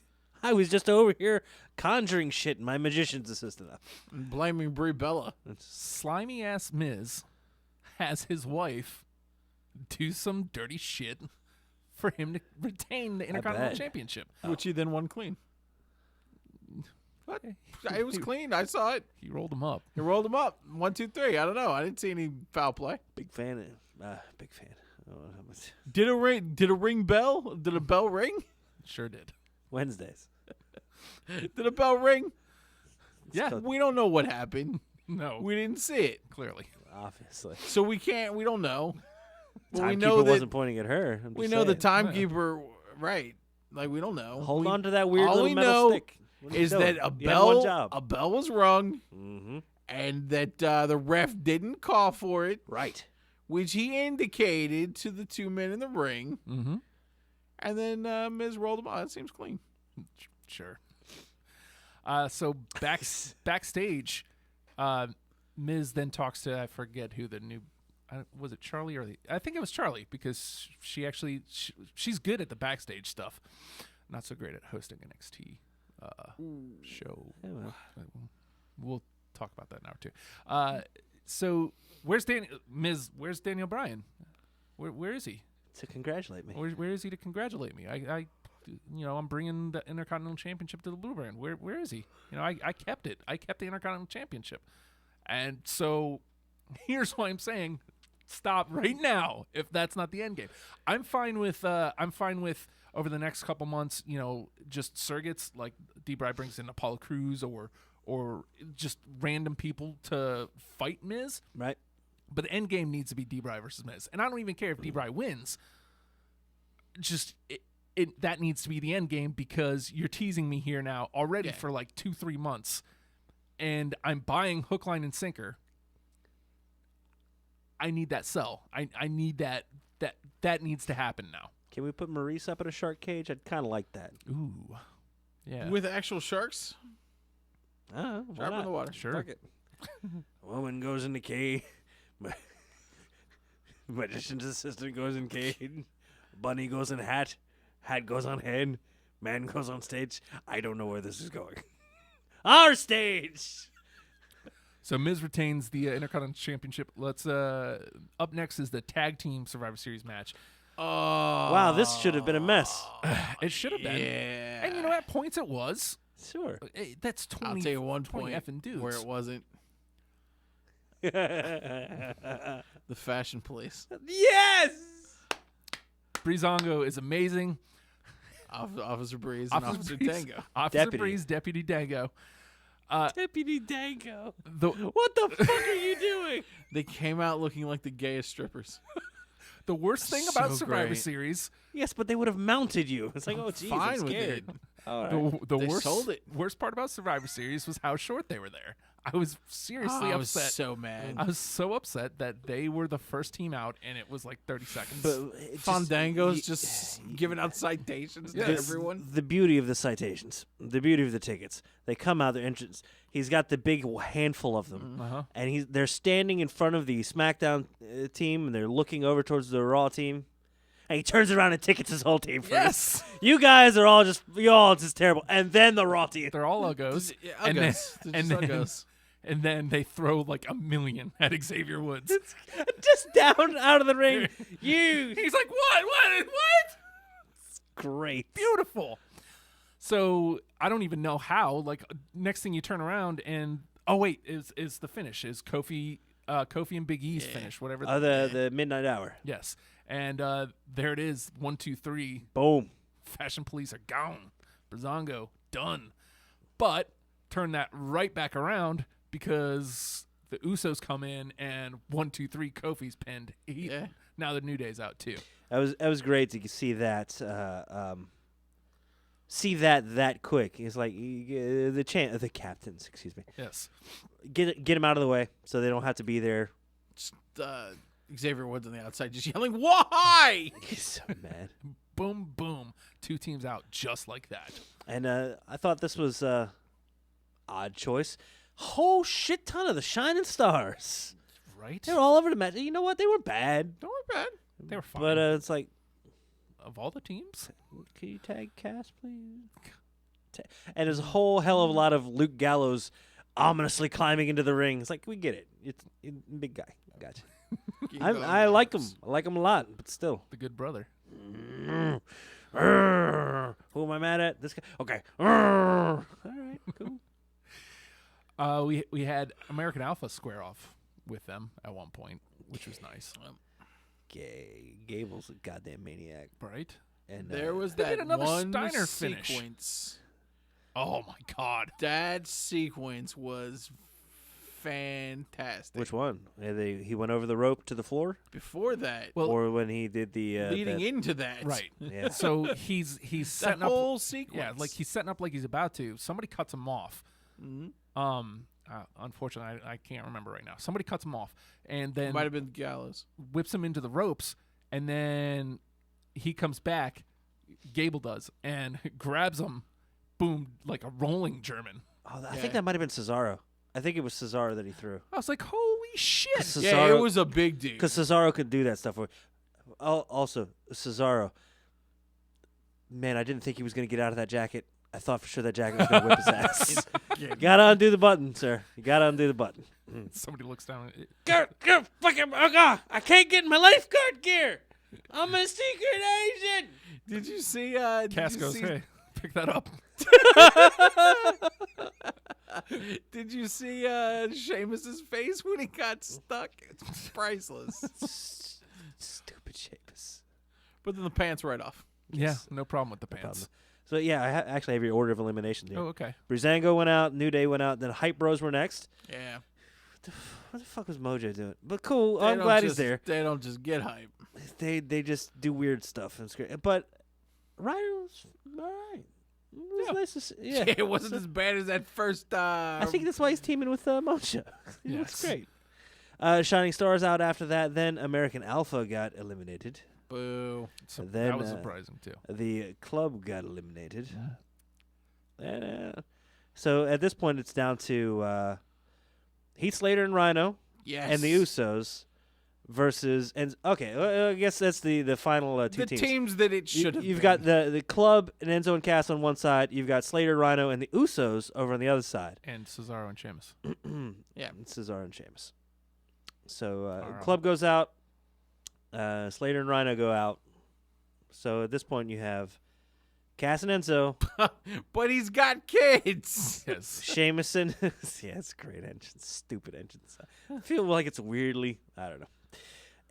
I was just over here conjuring shit in my magician's assistant. Blaming Brie Bella. Slimy ass Miz has his wife do some dirty shit for him to retain the Intercontinental bet. Championship. Which he then won clean. What? It was clean. I saw it. He rolled him up. He rolled him up. 1, 2, 3. I don't know. I didn't see any foul play. Big fan. Big fan. Oh, how much- Did a ring bell? Did a bell ring? Sure did. Wednesdays. Did a bell ring? Yeah. We don't know what happened. No. We didn't see it. Clearly. Obviously. So we don't know. But we Timekeeper know that wasn't pointing at her. I'm we just know the saying. timekeeper, right? Like we don't know. Hold on to that weird all little we metal know stick. What are you is doing? that You had one a job. bell was rung, Mm-hmm. and that the ref didn't call for it, Right. which he indicated to the two men in the ring, Mm-hmm. and then Miz rolled him out. That seems clean. Sure. So backstage, Miz then talks to, I forget who the new, was it Charlie or I think it was Charlie, because she's good at the backstage stuff. Not so great at hosting NXT show. Yeah, well. We'll talk about that now too. So where's Miz? Where's Daniel Bryan? Where is he? To congratulate me. Where is he to congratulate me? I'm bringing the Intercontinental Championship to the Blue Brand. Where is he? I kept it. I kept the Intercontinental Championship. And so here's why I'm saying stop right now if that's not the end game. I'm fine with over the next couple months, just surrogates like D-Bry brings in Apollo Crews or just random people to fight Miz. Right. But the end game needs to be D-Bry versus Miz. And I don't even care if D-Bry wins. Just that needs to be the end game because you're teasing me here now already for like 2-3 months. And I'm buying hook, line, and sinker. I need that sell. I need that needs to happen now. Can we put Maurice up in a shark cage? I'd kind of like that. Ooh. Yeah. With actual sharks? Why Sharp in not? the water. Sure. Fuck it. Woman goes in the cave. Magician's assistant goes in cage. Bunny goes in hat. Hat goes on head. Man goes on stage. I don't know where this is going. Our stage! So Miz retains the Intercontinental Championship. Let's up next is the Tag Team Survivor Series match. Oh. Wow, this should have been a mess. It should have been. Yeah. And you know, at points it was. Sure. That's 20. I'll tell you one 20 point effing dudes. where it wasn't. Yes! The Fashion Police. Breezango is amazing. Officer Breeze and Officer Breeze, Tango. Officer Deputy. Breeze, Deputy Dango. Deputy Dango. The What the fuck are you doing? They came out looking like the gayest strippers. the worst thing about So Survivor great. Series, Yes, but they would have mounted you. It's like, I'm oh, geez, fine I'm with scared. it. All right. the They worst sold it. worst part about Survivor Series was how short they were there. I was seriously I was upset. so mad. I was so upset that they were the first team out, and it was like 30 seconds. But it just- Fandango's just giving out citations to Yes. everyone. The beauty of the citations, the beauty of the tickets. They come out, their entrance. He's got the big handful of them, Uh-huh. and they're standing in front of the SmackDown team, and they're looking over towards the Raw team. And he turns around and tickets his whole team first. Yes! You guys are all just terrible. And then the Raw team. They're all uggos. Yeah, and then, uggos. They're and, just then, uggos. and then they throw like $1 million at Xavier Woods. Just down out of the ring. You. He's like, what? Great. Beautiful. So I don't even know how. Like, next thing you turn around and is the finish is Kofi and Big E's finish, whatever. The midnight hour. Yes, and there it is. 1, 2, 3. Boom. Fashion Police are gone. Breezango done. But turn that right back around because the Usos come in and 1, 2, 3. Kofi's pinned. Now the New Day's out too. That was great to see that. See that quick. He's like the captains. Excuse me. Yes. Get him out of the way so they don't have to be there. Just, Xavier Woods on the outside just yelling, "Why?" He's so mad. Boom, boom. 2 teams out just like that. And I thought this was odd choice. Whole shit ton of the Shining Stars. Right? They're all over the match. You know what? They were bad, Don't worry, bad. They were fine. but it's like, of all the teams? can you tag Cass, please? And there's a whole hell of a lot of Luke Gallows ominously climbing into the ring. It's like, we get it. It's big guy. Gotcha. I like him. I like him a lot, but still. The good brother. Who am I mad at? This guy. Okay. All right. Cool. We had American Alpha square off with them at one point, which was nice. Gable's a goddamn maniac. Right? And There was They that did another one Steiner finish. sequence. Oh my God. That sequence was fantastic. which one? He went over the rope to the floor, Before that, Well, or when he did the leading into that, right. Yeah. So he's that setting whole up. sequence. Yeah, like he's setting up like he's about to. Somebody cuts him off. Unfortunately, I can't remember right now. Somebody cuts him off, and then might have been Gallows. whips him into the ropes, and then he comes back. Gable does and grabs him. Boom, like a rolling German. Oh, I think that might have been Cesaro. I think it was Cesaro that he threw. I was like, holy shit! Yeah, it was a big dude. Because Cesaro could do that stuff. Also, Cesaro. Man, I didn't think he was going to get out of that jacket. I thought for sure that jacket was going to whip his ass. You got to undo the button, sir. You got to undo the button. Somebody looks down. Fucking, I can't get in my lifeguard gear. I'm a secret agent. Did you see? Cass goes, hey, pick that up. Did you see Sheamus's face when he got stuck? It's priceless. Stupid Sheamus. But then the pants right off. Yeah, no problem with the pants. So, yeah, I actually have your order of elimination here. Oh, okay. Breezango went out, New Day went out, then Hype Bros were next. Yeah. what the fuck was Mojo doing? But cool. They I'm don't glad he's just- there. They don't just get hype. They just do weird stuff and it's great. But Rhino's all right. It was nice to see. Yeah, It wasn't as bad as that first. I think that's why he's teaming with Mojo. He looks Yes. great. Shining Stars out after that. Then American Alpha got eliminated. boo. So Then, that was surprising too. The club got eliminated. And, so at this point, it's down to Heath Slater and Rhino Yes. and the Usos versus and okay. I guess that's the final two the teams. teams that it should have. You've got the club and Enzo and Cass on one side. You've got Slater, Rhino, and the Usos over on the other side. And Cesaro and Sheamus. Yeah. And Cesaro and Sheamus. So Alright. club goes out. Slater and Rhino go out. So at this point, you have Cass and Enzo, But he's got kids. Yes. Sheamus and yeah, it's a great entrance, stupid entrance. I feel like it's weirdly, I don't know.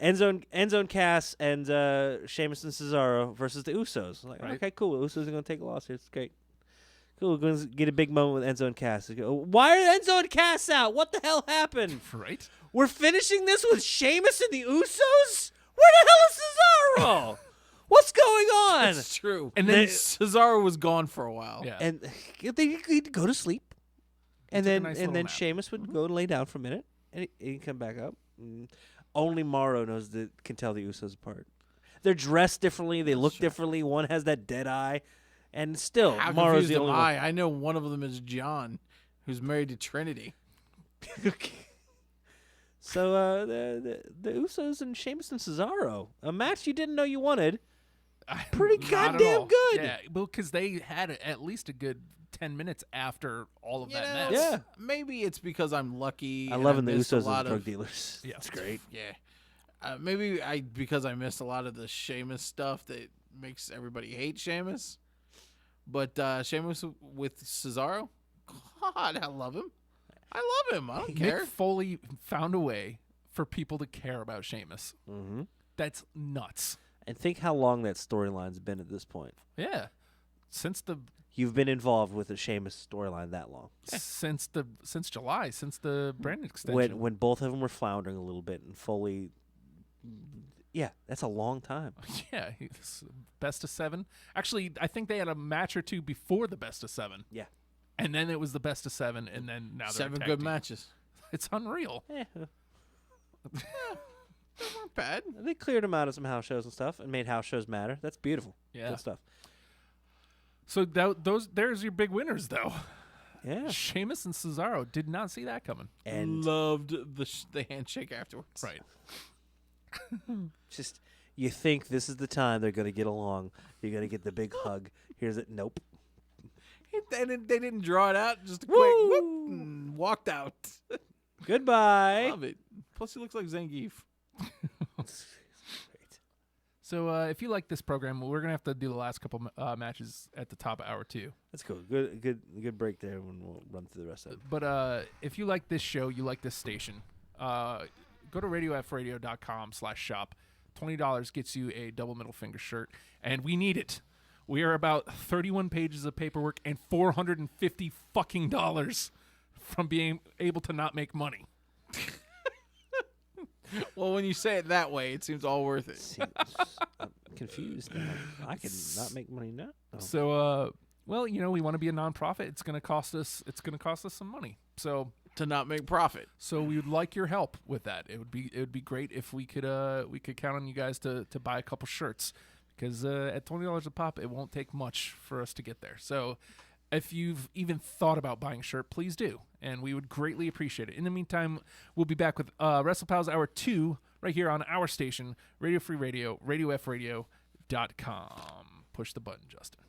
Enzo and Cass and Sheamus and Cesaro versus the Usos. Like, Right. okay, cool. Usos are gonna take a loss here. It's great. Cool. We're gonna get a big moment with Enzo and Cass. Why are Enzo and Cass out? What the hell happened? Right. We're finishing this with Sheamus and the Usos? Where the hell is Cesaro? What's going on? It's true. And And then- then Cesaro was gone for a while. Yeah. And he'd go to sleep, and took a then nice and little then nap. Sheamus would go and lay down for a minute, and he'd come back up. Only Morrow can tell the Usos apart. They're dressed differently. They look differently. One has that dead eye, and still How Morrow's confused the am only one. I know one of them is John, who's married to Trinity. So the Usos and Sheamus and Cesaro, a match you didn't know you wanted. Pretty Not at goddamn all. good. Yeah, well, because they had at least a good 10 minutes after all of You that know, match. Yeah. Maybe it's because I'm lucky. I and love when the missed a Usos lot as drug of dealers. Yeah. It's great. Yeah. Maybe because I missed a lot of the Sheamus stuff that makes everybody hate Sheamus. But Sheamus with Cesaro, God, I love him. I love him. I don't care. Mick Foley found a way for people to care about Sheamus. Mm-hmm. That's nuts. And think how long that storyline's been at this point. Yeah. Since You've been involved with a Sheamus storyline that long. since July, since the brand extension. When both of them were floundering a little bit and Foley, yeah, that's a long time. Yeah, he's best of 7. Actually, I think they had a match or two before the best of 7. Yeah. And then it was the best of 7, and then now they're a 7 tag good team. matches. It's unreal. Yeah. They weren't bad. They cleared them out of some house shows and stuff and made house shows matter. That's beautiful. Yeah. Good stuff. So there's your big winners, though. Yeah. Sheamus and Cesaro did not see that coming. And Loved the handshake afterwards. Right. just, you think this is the time they're going to get along. You're going to get the big hug. Here's it. Nope. They didn't draw it out. Just a quick whoop and walked out. Goodbye. Love it. Plus, he looks like Zangief. So if you like this program, we're gonna have to do the last couple matches at the top of hour 2. That's cool. Good break there, and we'll run through the rest of it. But if you like this show, you like this station, go to radiofradio.com/shop. $20 gets you a double middle finger shirt, and we need it. We are about 31 pages of paperwork and $450 fucking dollars from being able to not make money. Well, when you say it that way, it seems all worth it. See, I'm confused now. I can not make money now. Oh. So, well, we want to be a nonprofit. It's gonna cost us some money. So To not make profit. we would like your help with that. It would be great if we could count on you guys to buy a couple shirts, because at $20 a pop, it won't take much for us to get there. So if you've even thought about buying a shirt, please do, and we would greatly appreciate it. In the meantime, we'll be back with Wrestlepals Hour 2 right here on our station, Radio Free Radio, radiofradio.com. Push the button, Justin.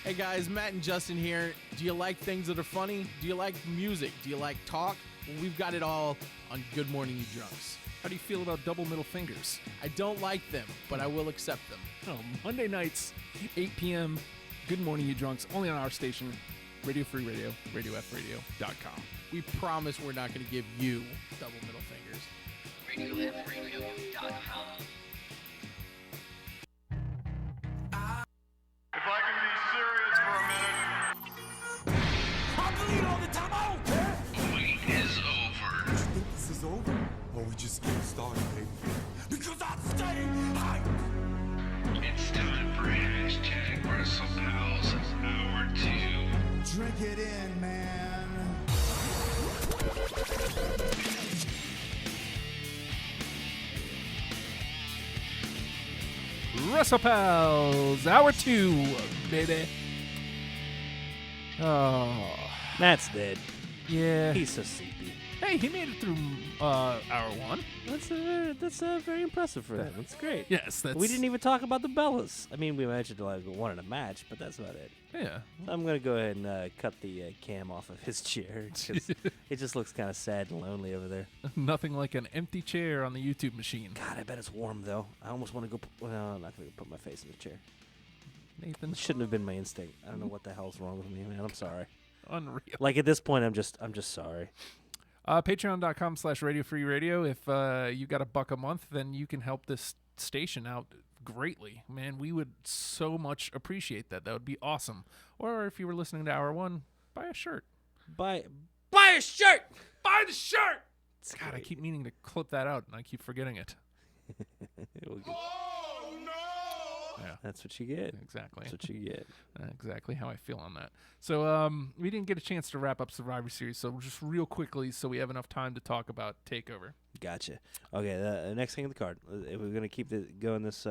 Hey guys, Matt and Justin here. Do you like things that are funny? Do you like music? Do you like talk? Well, we've got it all on Good Morning You Drunks. How do you feel about double middle fingers? I don't like them, but I will accept them. Oh, Monday nights, 8 p.m. Good Morning You Drunks, only on our station, Radio Free Radio, RadioFradio.com. We promise we're not going to give you double middle fingers. If I can be serious for a minute. Wait is over. Think this is over? Or we just getting started, baby? Because I stay hyped. It's time for hashtag Wrestlepals Hour 2. Drink it in, man. Wrestlepals, Hour 2, baby. Oh, Matt's dead. yeah. He's so sleepy. Hey, he made it through Hour 1. That's very impressive for him. That's great. Yes, that's... We didn't even talk about the Bellas. I mean, we mentioned like one in a match, but that's about it. Yeah. So I'm gonna go ahead and cut the cam off of his chair because it just looks kind of sad and lonely over there. Nothing like an empty chair on the YouTube machine. God, I bet it's warm though. I almost want to go. Well, I'm not gonna put my face in the chair. Nathan, It shouldn't have been my instinct. I don't know what the hell's wrong with me, man. I'm sorry. unreal. Like at this point, I'm just sorry. Patreon.com/Radio Free Radio. If you got $1 a month, then you can help this station out greatly. Man, we would so much appreciate that. That would be awesome. Or if you were listening to Hour 1, buy a shirt. Buy a shirt. Buy the shirt! It's God, I great. keep meaning to clip that out, and I keep forgetting it. We'll get- Oh, no! Yeah, That's what you get. exactly. That's what you get. Exactly how I feel on that. So we didn't get a chance to wrap up Survivor Series, so just real quickly, so we have enough time to talk about TakeOver. Gotcha. Okay, the next thing on the card. If we're gonna keep going this.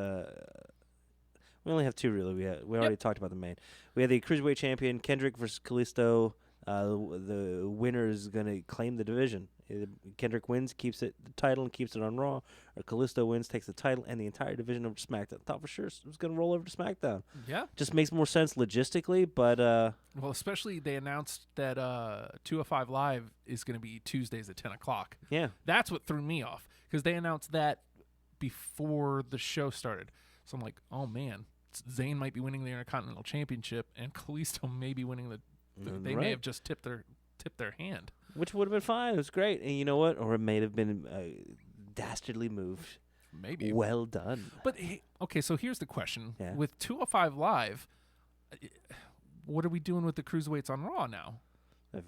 We only have two really. We already talked about the main. We have the cruiserweight champion Kendrick versus Kalisto. The winner is gonna claim the division. Either Kendrick wins, keeps the title, and keeps it on Raw, or Kalisto wins, takes the title and the entire division over to SmackDown. Thought for sure it was gonna roll over to SmackDown. Yeah. Just makes more sense logistically, but Well, especially they announced that 205 Live is going to be Tuesdays at 10 o'clock. yeah. That's what threw me off, because they announced that before the show started. So I'm like, oh, man, Zayn might be winning the Intercontinental Championship, and Kalisto may be winning the they may Right. have just tipped their hand. Which would have been fine. It was great. And you know what? Or it may have been dastardly moved. Maybe. Well done. But, hey, okay, so here's the question. Yeah. With 205 Live, what are we doing with the Cruiserweights on Raw now?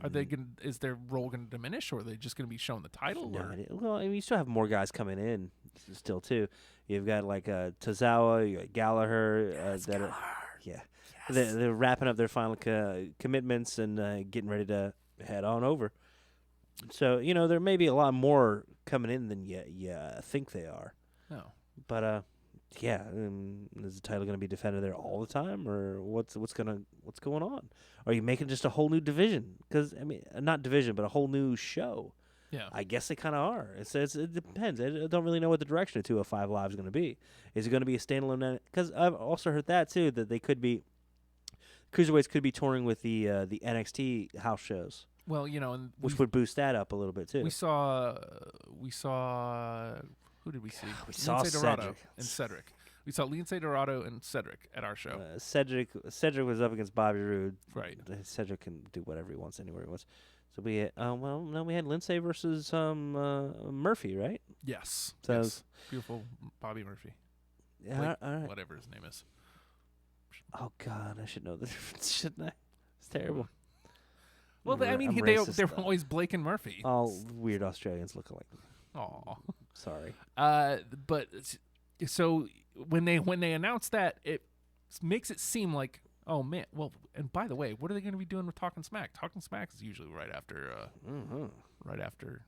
Are they going? Is their role going to diminish, or are they just going to be showing the title? No Or? idea. Well, I mean, you still have more guys coming in still, too. You've got, like, Tozawa, you got Gallagher. That are, yeah. They're wrapping up their final commitments and getting ready to head on over. So, you know, there may be a lot more coming in than you think they are. No. But, yeah, is the title going to be defended there all the time, or what's going on? Are you making just a whole new division? Because I mean, not division, but a whole new show. Yeah. I guess they kind of are. It depends. I don't really know what the direction of 205 Live is going to be. Is it going to be a standalone? Because I've also heard that too, that they could be cruiserweights could be touring with the NXT house shows, Well, you know, and which would boost that up a little bit too. we saw who did we see? we saw Lindsay Dorado Cedric. and Cedric. We saw Lindsay Dorado and Cedric at our show. Cedric was up against Bobby Roode. Right. Cedric can do whatever he wants anywhere he wants. So we had, we had Lindsay versus Murphy, right? Yes. So- Yes. Beautiful Bobby Murphy. Yeah. Blake- All right. Whatever his name is. Oh God, I should know the difference, shouldn't I? It's terrible. Well, I'm I mean, I'm they racist, they're though. always Blake and Murphy. All weird Australians look alike. Aw. Sorry. But so when they announced that, it makes it seem like, oh man. Well, and by the way, what are they going to be doing with Talking Smack? Talking Smack is usually right after. Right after.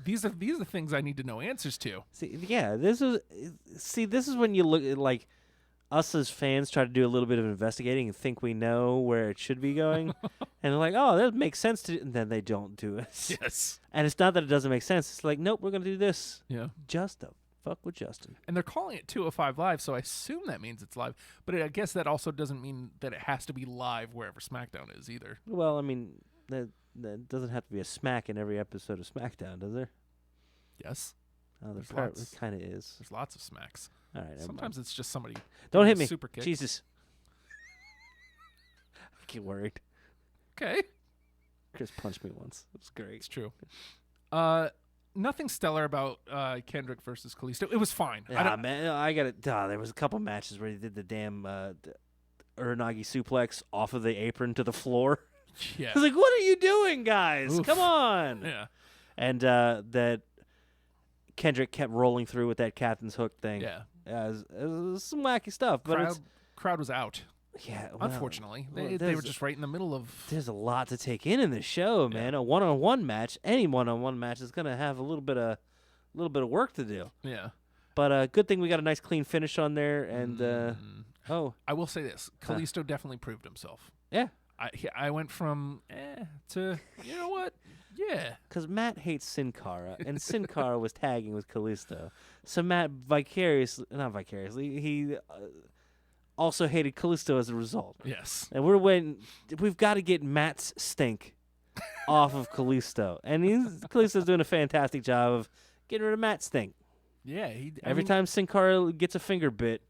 These are the things I need to know answers to. See, yeah, this is when you look at like us as fans try to do a little bit of investigating and think we know where it should be going, and they're like, oh, that makes sense to, and then they don't do it. Yes. And it's not that it doesn't make sense. It's like, nope, we're gonna do this. Yeah. Just a Fuck with Justin. And they're calling it 205 Live, so I assume that means it's live. But I guess that also doesn't mean that it has to be live wherever SmackDown is either. Well, I mean, that doesn't have to be a smack in every episode of SmackDown, does there? Yes. Oh, There's it lots. kind of is. There's lots of smacks. All right. Sometimes it's just somebody. Don't doing hit a me. Super kick. Jesus. I get worried. Okay. Chris punched me once. It was great. It's true. Nothing stellar about Kendrick versus Kalisto. It was fine. Yeah, man. I got it. There was a couple matches where he did the damn Uranagi suplex off of the apron to the floor. Yeah. I was like, what are you doing, guys? Oof. Come on. Yeah. And that Kendrick kept rolling through with that captain's hook thing. Yeah. It was some wacky stuff. But Crowd was out. yeah, well, Unfortunately, well, they were there's- just right in the middle of. There's a lot to take in this show, man. A one-on-one match, any one-on-one match is gonna have a little bit of work to do. Yeah. But good thing we got a nice clean finish on there. And I will say this: Kalisto definitely proved himself. yeah, I went from to you know what? Yeah. because Matt hates Sin Cara, and Sin Cara was tagging with Kalisto, so Matt not vicariously, he also hated Kalisto as a result. Yes. And we've got to get Matt's stink off of Kalisto, and Kalisto's doing a fantastic job of getting rid of Matt's stink. Yeah. Every time Sin Cara gets a finger bit,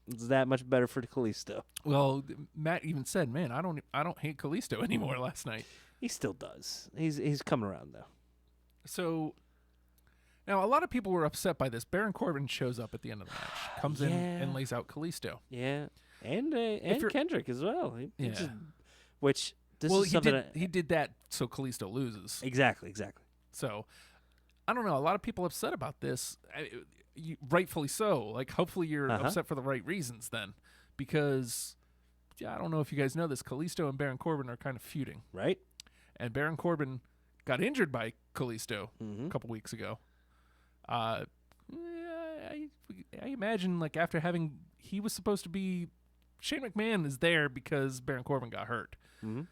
it's that much better for Kalisto. Well, Matt even said, "Man, I don't hate Kalisto anymore." Last night. He still does. He's coming around though. So now a lot of people were upset by this. Baron Corbin shows up at the end of the match, comes in and lays out Kalisto. Yeah, and you're- Kendrick as well. He Yeah. just- which this Well, is he something. he did that so Kalisto loses. Exactly. So I don't know. A lot of people upset about this, rightfully so. Like, hopefully you're upset for the right reasons then, because I don't know if you guys know this. Kalisto and Baron Corbin are kind of feuding, Right? and Baron Corbin got injured by Kalisto Mm-hmm. a couple weeks ago. I imagine, like, after he was supposed to be, Shane McMahon is there because Baron Corbin got hurt. Mm-hmm.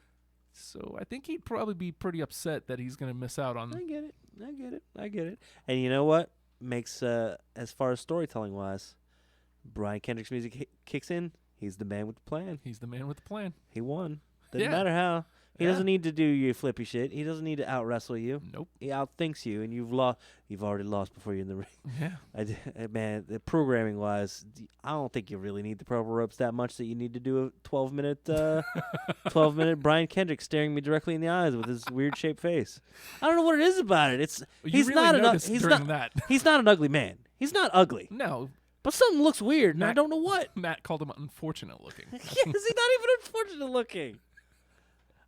So I think he'd probably be pretty upset that he's going to miss out on. I get it. And you know what makes as far as storytelling wise, Brian Kendrick's music kicks in. He's the man with the plan. He's the man with the plan. He won. Doesn't Yeah. matter how. He Yeah. doesn't need to do your flippy shit. He doesn't need to out wrestle you. Nope. He outthinks you, and you've lost. You've already lost before you're in the ring. Yeah. Man, the programming wise, I don't think you really need the proper ropes that much that you need to do a 12-minute Brian Kendrick staring me directly in the eyes with his weird shaped face. I don't know what it is about it. He's really not noticed he's during not that. he's not an ugly man. He's not ugly, No, but something looks weird, and I Matt- don't know what. Matt called him unfortunate looking. Yes, he's not even unfortunate looking.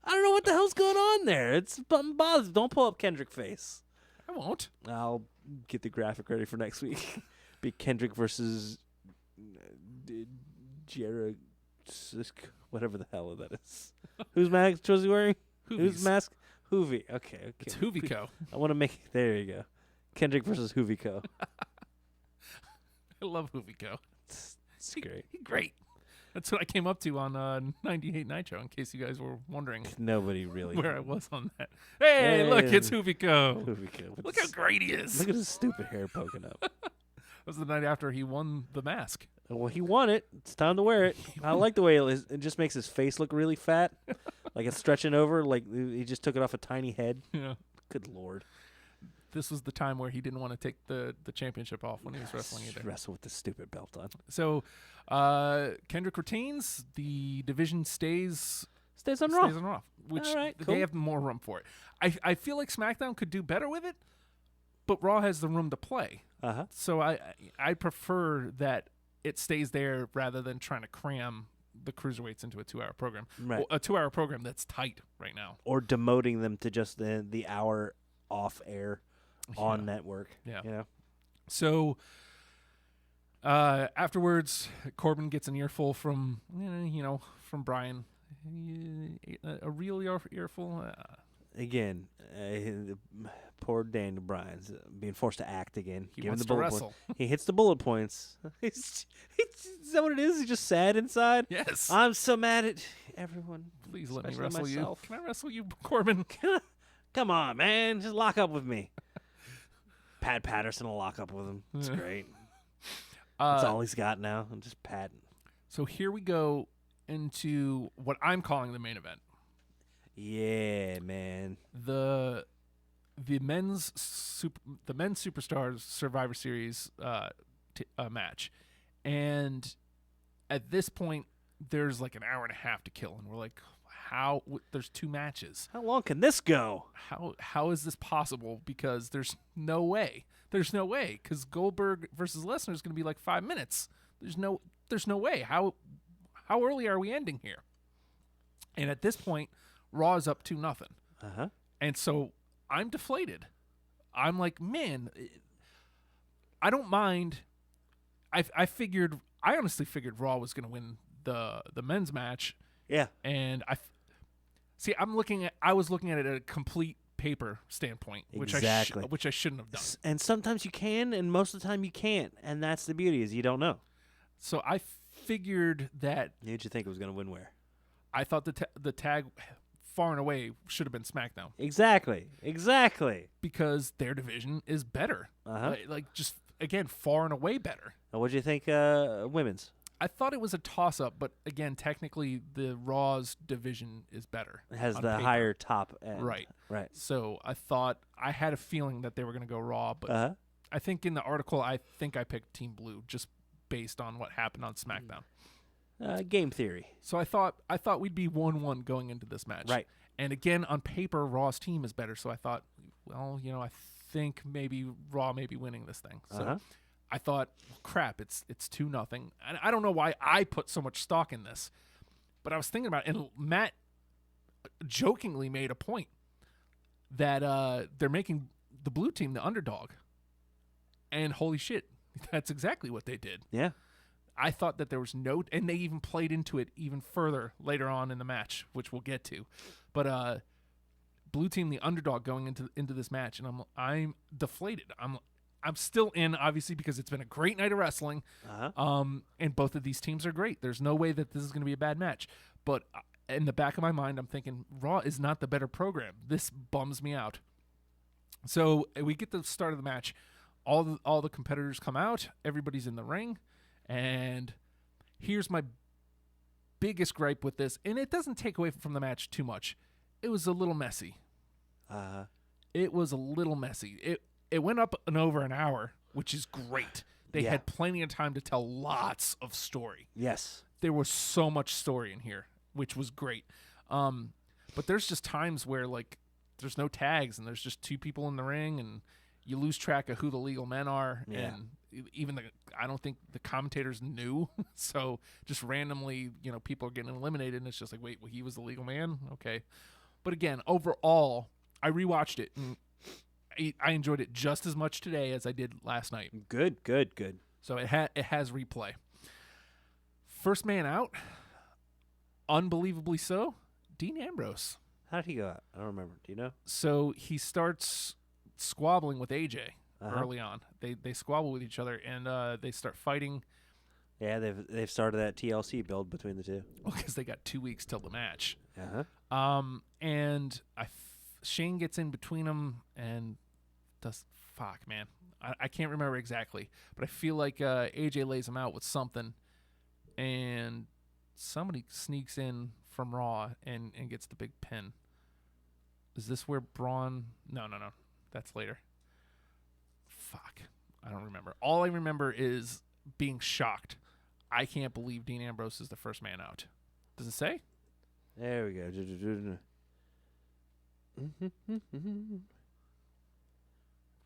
I don't know what the hell's going on there. It's bothers. Don't pull up Kendrick face. I won't. I'll get the graphic ready for next week. Be Kendrick versus Jared, whatever the hell that is. Whose mask was he wearing? Whose Hoovies. mask? Hoovy. Okay. It's Hoovico. I want to make. There you go. Kendrick versus Hoovico. I love Hoovico. It's great. He's great. That's what I came up to on 98 Nitro, in case you guys were wondering Nobody really. where I was on that. Hey, look, it's Hoovico. Hoovico. Look how great he is. Look at his stupid hair poking up. That was the night after he won the mask. Well, he won it. It's time to wear it. I like the way it just makes his face look really fat, like it's stretching over, like he just took it off a tiny head. Yeah. Good lord. This was the time where he didn't want to take the championship off when he was wrestling either. Wrestle with the stupid belt on. So Kendrick retains. The division stays Stays on Raw. on Raw, which All right, they cool. have more room for it. I feel like SmackDown could do better with it, but Raw has the room to play. Uh-huh. So I prefer that it stays there rather than trying to cram the cruiserweights into a 2-hour program. Right. Well, a 2-hour program that's tight right now. Or demoting them to just the hour off air on network. Yeah. You know? So afterwards, Corbin gets an earful from from Brian. A real earful. Again, poor Daniel Bryan's being forced to act again. He given wants the to bullet wrestle. point. He hits the bullet points. Is that what it is? He's just sad inside? Yes. I'm so mad at everyone. Please let me especially wrestle myself. you. Can I wrestle you, Corbin? Come on, man. Just lock up with me. Pat Patterson will lock up with him. It's great. That's all he's got now. I'm just patting. So here we go into what I'm calling the main event. Yeah, man. The men's Superstars Survivor Series match, and at this point, there's like an hour and a half to kill, and we're like, how? There's 2 matches. How long can this go? How is this possible? Because there's no way. There's no way. Because Goldberg versus Lesnar is going to be like 5 minutes. There's no way. How early are we ending here? And at this point, Raw is up 2-0. Uh-huh. And so I'm deflated. I'm like, man, I don't mind. I honestly figured Raw was going to win the men's match. Yeah. And I was looking at it at a complete paper standpoint, which Exactly. which I shouldn't have done. And sometimes you can, and most of the time you can't. And that's the beauty, is you don't know. So I figured that Who'd you think was going to win where? I thought the tag far and away should have been SmackDown Exactly. because their division is better. Uh-huh. Like just again, far and away better. What'd you think women's? I thought it was a toss-up, but again, technically, the Raw's division is better. It has on the paper. higher top end. Right. Right. So I had a feeling that they were going to go Raw, but Uh-huh. I think in the article, I picked Team Blue just based on what happened on SmackDown. Game theory. So I thought we'd be 1-1 going into this match. Right. And again, on paper, Raw's team is better. So I thought, well, I think maybe Raw may be winning this thing. So Uh-huh. I thought, well, crap, it's 2-0. And I don't know why I put so much stock in this, but I was thinking about it, and Matt jokingly made a point that they're making the blue team the underdog. And holy shit, that's exactly what they did. Yeah. I thought that there was and they even played into it even further later on in the match, which we'll get to. But blue team the underdog going into this match, and I'm deflated. I'm still in, obviously, because it's been a great night of wrestling. Uh-huh. And both of these teams are great. There's no way that this is going to be a bad match. But in the back of my mind, I'm thinking Raw is not the better program. This bums me out. So we get the start of the match. All the competitors come out. Everybody's in the ring. And here's my biggest gripe with this, and it doesn't take away from the match too much. It was a little messy. Uh-huh. It was a little messy. It went up and over an hour, which is great. They had plenty of time to tell lots of story. Yes. There was so much story in here, which was great. But there's just times where, like, there's no tags, and there's just 2 people in the ring, and you lose track of who the legal men are. Yeah. And even I don't think the commentators knew. So just randomly, people are getting eliminated, and it's just like, wait, well, he was the legal man? Okay. But again, overall, I rewatched it, and I enjoyed it just as much today as I did last night. Good. So it has replay. First man out, unbelievably so, Dean Ambrose. How did he go out? I don't remember. Do you know? So he starts squabbling with AJ Uh-huh. early on. They squabble with each other, and they start fighting. Yeah, they've started that TLC build between the two. Because they got 2 weeks till the match. Uh-huh. And Shane gets in between them and does man. I can't remember exactly, but I feel like AJ lays him out with something, and somebody sneaks in from Raw and gets the big pin. Is this where Braun? No. That's later. I don't remember. All I remember is being shocked. I can't believe Dean Ambrose is the first man out. Does it say? There we go.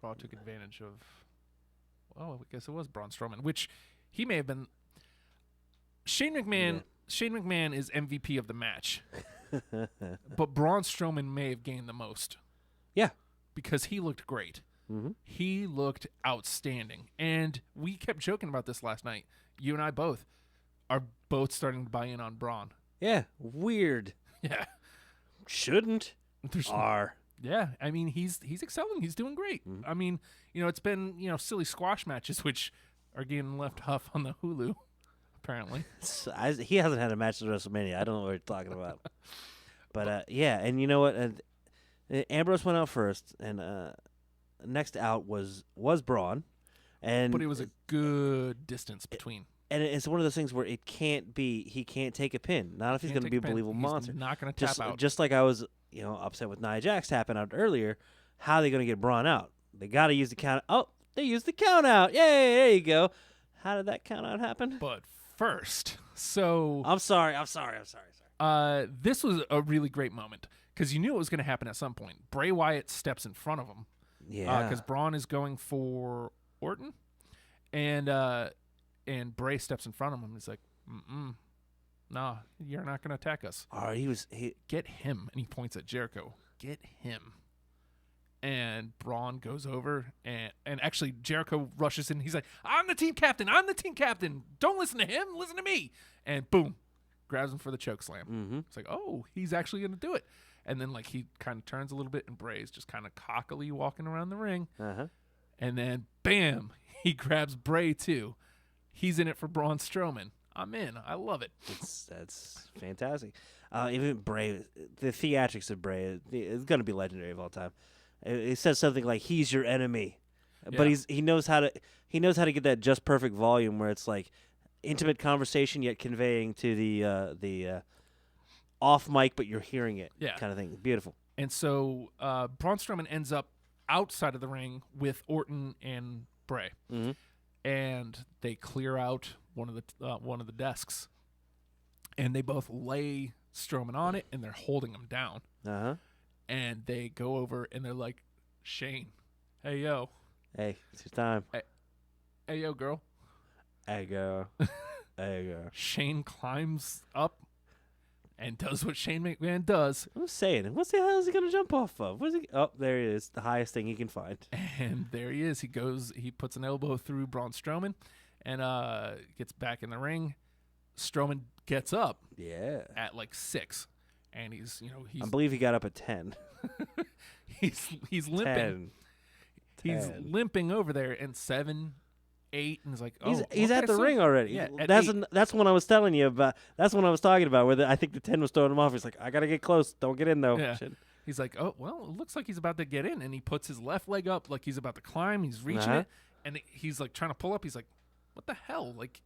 Raw took advantage of. Oh, I guess it was Braun Strowman, which he may have been. Shane McMahon. Yeah. Shane McMahon is MVP of the match, but Braun Strowman may have gained the most. Yeah. Because he looked great. Mm-hmm. He looked outstanding, and we kept joking about this last night. You and I both are starting to buy in on Braun. Yeah. Weird. Yeah. Shouldn't. Are. Yeah, I mean he's excelling. He's doing great. Mm-hmm. I mean, it's been silly squash matches which are getting left off on the Hulu, apparently. He hasn't had a match at WrestleMania. I don't know what you're talking about. But yeah, and you know what? Ambrose went out first, and next out was Braun, and But it was a good distance between. and it's one of those things where he can't take a pin. Not if he's Can't going to be a take a pin. believable He's monster. not going to tap Just out. just like I was, upset with Nia Jax tapping out earlier. How are they going to get Braun out? They got to use the count. Oh, they used the count out. Yay! There you go. How did that count out happen? But first, so I'm sorry. this was a really great moment because you knew it was going to happen at some point. Bray Wyatt steps in front of him. Yeah. Because Braun is going for Orton, and Bray steps in front of him. He's like, "Nah, you're not going to attack us. Oh, Get him." And he points at Jericho. Get him. And Braun goes over, and actually Jericho rushes in. He's like, I'm the team captain. Don't listen to him. Listen to me. And boom, grabs him for the choke slam. Mm-hmm. It's like, oh, he's actually going to do it. And then like he kind of turns a little bit, and Bray's just kind of cockily walking around the ring. Uh-huh. And then bam, he grabs Bray too. He's in it for Braun Strowman. I'm in. I love it. That's fantastic. Even Bray, the theatrics of Bray is going to be legendary of all time. It says something like he's your enemy, but Yeah. he knows how to get that just perfect volume where it's like intimate conversation yet conveying to the off mic, but you're hearing it, kind of thing. Beautiful. And so Braun Strowman ends up outside of the ring with Orton and Bray, and they clear out one of the desks, and they both lay Strowman on it, and they're holding him down. Uh-huh. And they go over and they're like, Shane, hey yo, Hey, it's your time. hey yo, girl. Hey, girl. Hey, girl. Shane climbs up and does what Shane McMahon does, I'm saying, what the hell is he gonna jump off of? Oh, there he is, the highest thing he can find. and there he is. He puts an elbow through Braun Strowman, and gets back in the ring. Strowman gets up Yeah. at like 6, and he's I believe he got up at 10. he's limping. 10. He's 10. limping over there, and 7, 8, and he's like, oh, He's okay, at the so- ring already. Yeah, at that's 8. that's when I was telling you about. That's when I was talking about where I think the 10 was throwing him off. He's like, I gotta get close. Don't get in though. Yeah. Shit. He's like, oh, well, it looks like he's about to get in. And he puts his left leg up like he's about to climb. He's reaching Uh-huh. it. And he's like trying to pull up. He's like, what the hell? Like,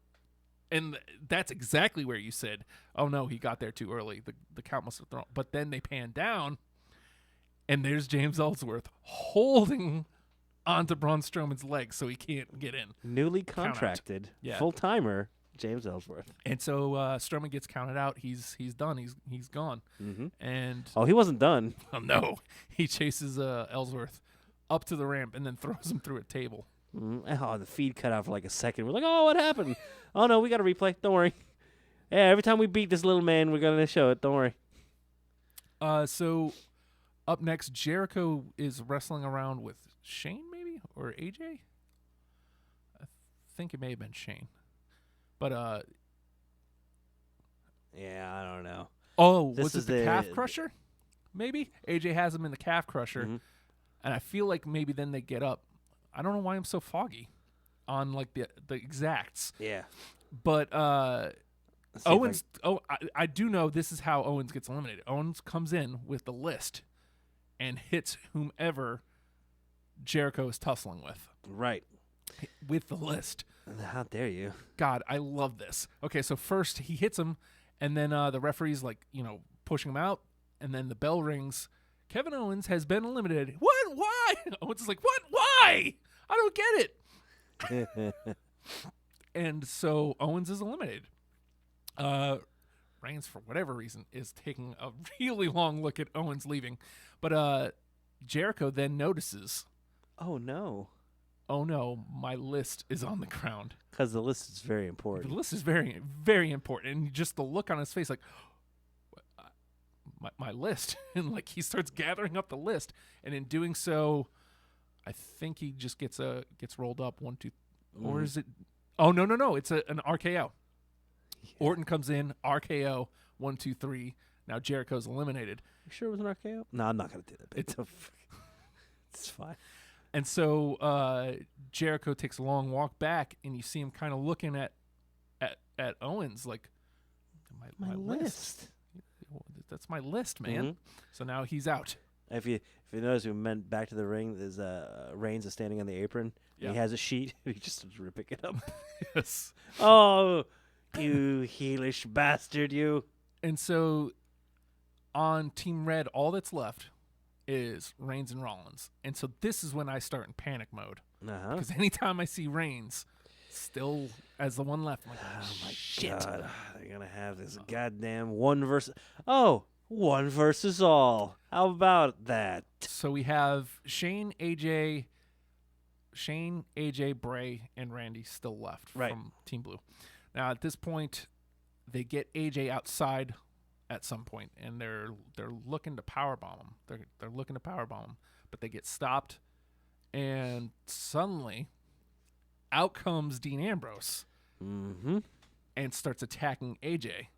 and that's exactly where you said, oh, no, he got there too early. The count must have thrown. But then they pan down, and there's James Ellsworth holding onto Braun Strowman's leg so he can't get in. Newly Count out. contracted, Yeah. full timer, James Ellsworth. And so Strowman gets counted out. He's done. He's gone. Mm-hmm. And Oh, he wasn't done. oh no, he chases Ellsworth up to the ramp and then throws him through a table. Oh, the feed cut out for like a second. We're like, oh, what happened? Oh no, we got to replay. Don't worry. Yeah, every time we beat this little man, we're gonna show it. Don't worry. So up next, Jericho is wrestling around with Shane, maybe, or AJ. I think it may have been Shane, but Yeah, I don't know. oh, This was is it the calf the- crusher? Maybe AJ has him in the calf crusher, and I feel like maybe then they get up. I don't know why I'm so foggy on like the exacts, Yeah. but Let's see if Owens. I do know this is how Owens gets eliminated. Owens comes in with the list and hits whomever Jericho is tussling with right. with the list. How dare you? God, I love this. Okay, so first he hits him, and then the referee's like, pushing him out, and then the bell rings. Kevin Owens has been eliminated. What? Why? Owens is like, what? Why? I don't get it. And so Owens is eliminated. Reigns, for whatever reason, is taking a really long look at Owens leaving. But Jericho then notices, Oh no. oh no, my list is on the ground. Because the list is very The important. list is very, very important. And just the look on his face, like, my list. And like he starts gathering up the list. And in doing so, I think he just gets rolled up 1, 2, or is it? Oh no! It's an RKO. Orton comes in, RKO 1, 2, 3. Now Jericho's eliminated, You sure it was an RKO? No, I'm not gonna do that. It's fine. and so Jericho takes a long walk back, and you see him kind of looking at Owens like my list. That's my list, man. So now he's out. If you notice, we went back to the ring. There's Reigns is standing on the apron. Yeah. He has a sheet. He just starts ripping it up. Yes. Oh, you heelish bastard, you! And so on Team Red, all that's left is Reigns and Rollins. And so this is when I start in panic mode. Uh-huh. Because anytime I see Reigns still as the one left, I'm like, Oh my shit. God, they're gonna have this goddamn one versus all. How about that? So we have Shane, AJ, Bray, and Randy still left Right. from Team Blue. Now at this point, they get AJ outside at some point, and they're looking to powerbomb him. They're looking to powerbomb him, but they get stopped, and suddenly, out comes Dean Ambrose Mm-hmm. and starts attacking AJ.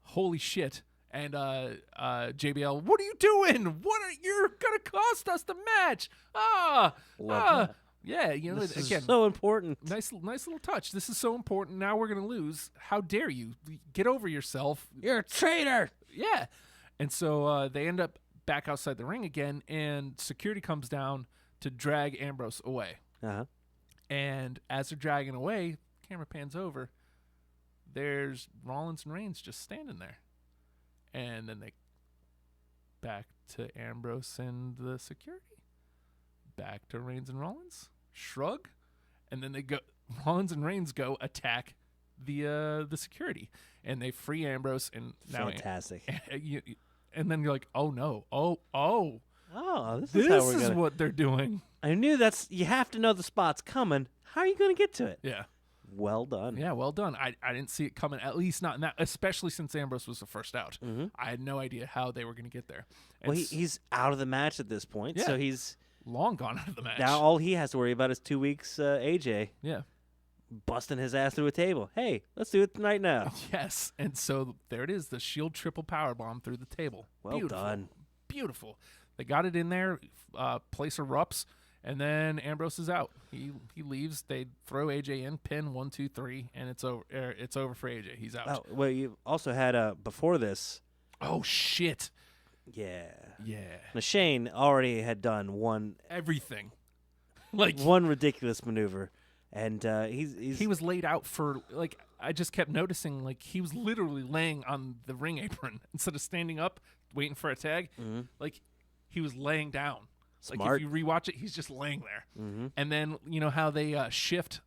Holy shit! And JBL, what are you doing? You're gonna cost us the match? Yeah, you know, This again, is so important. nice little touch. This is so important. Now we're gonna lose. How dare you? Get over yourself. You're a traitor. Yeah. And so they end up back outside the ring again, and security comes down to drag Ambrose away. Uh-huh. And as they're dragging away, camera pans over. There's Rollins and Reigns just standing there. And then they back to Ambrose and the security. Back to Reigns and Rollins. Shrug. And then they go. Rollins and Reigns go attack the security, and they free Ambrose. And now Fantastic. and then you're like, oh no, oh, Oh, this this is how we're is gonna. what they're doing. I knew you have to know the spot's coming. How are you gonna get to it? Yeah. Well done. Yeah, well done. I didn't see it coming, at least not in that, especially since Ambrose was the first out. Mm-hmm. I had no idea how they were going to get there. And Well, he's out of the match at this point, Yeah. so he's long gone out of the match. now all he has to worry about is 2 weeks. AJ Yeah. busting his ass through a table. Hey, let's do it tonight now. Yes. And so there it is, the Shield triple power bomb through the table. Well Beautiful. done. Beautiful. They got it in there. Place erupts, and then Ambrose is out. He leaves. They throw AJ in, pin 1, 2, 3, and it's over. It's over for AJ. He's out. Oh, well, you also had before this. Oh shit. Yeah. Yeah. Now Shane already had done one Everything. Like ridiculous maneuver, and he's he was laid out for, like, I just kept noticing, like, he was literally laying on the ring apron instead of standing up waiting for a tag. Mm-hmm. Like, he was laying down. Smart. Like, if you rewatch it, he's just laying there. Mm-hmm. And then, you know how they shift,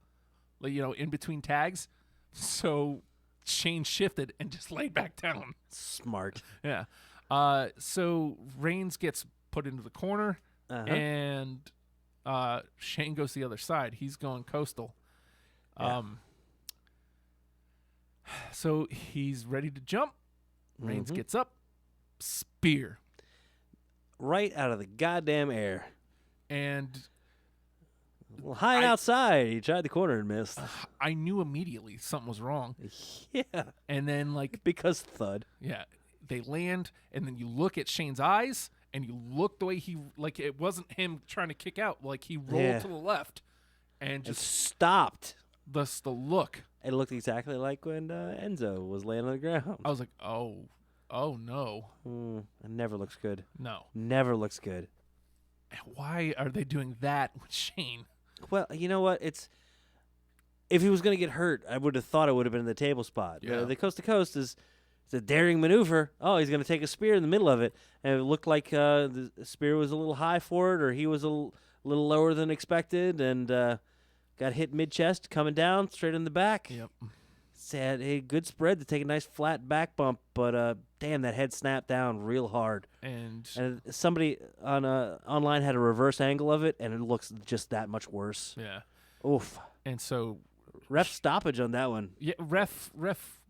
like, you know, in between tags? So Shane shifted and just laid back down. smart. Yeah. So Reigns gets put into the corner, Uh-huh. and Shane goes to the other side. He's going coastal. Yeah. So he's ready to jump. Reigns Mhm. gets up, spear, Right out of the goddamn air. and Well, high and outside. He tried the corner and missed. I knew immediately something was wrong. Yeah, And then, like, because thud. yeah, they land, and then you look at Shane's eyes, and you look the way he, like, it wasn't him trying to kick out. Like, he rolled Yeah. to the left, and And just stopped. the look. It looked exactly like when Enzo was laying on the ground. I was like, oh no, It never looks good. no. Never looks good. Why are they doing that with Shane? Well, you know what? It's if he was going to get hurt, I would have thought it would have been in the table spot. Yeah. The coast to coast is it's a daring maneuver. Oh, he's going to take a spear in the middle of it, and it looked like the spear was a little high for it, or he was a little lower than expected, and got hit mid chest, coming down straight in the back. Yep. Sad, a good spread to take a nice flat back bump, but damn, that head snapped down real hard. And Somebody on online had a reverse angle of it, and it looks just that much worse. yeah. Oof. And so, Ref stoppage on that one. yeah, ref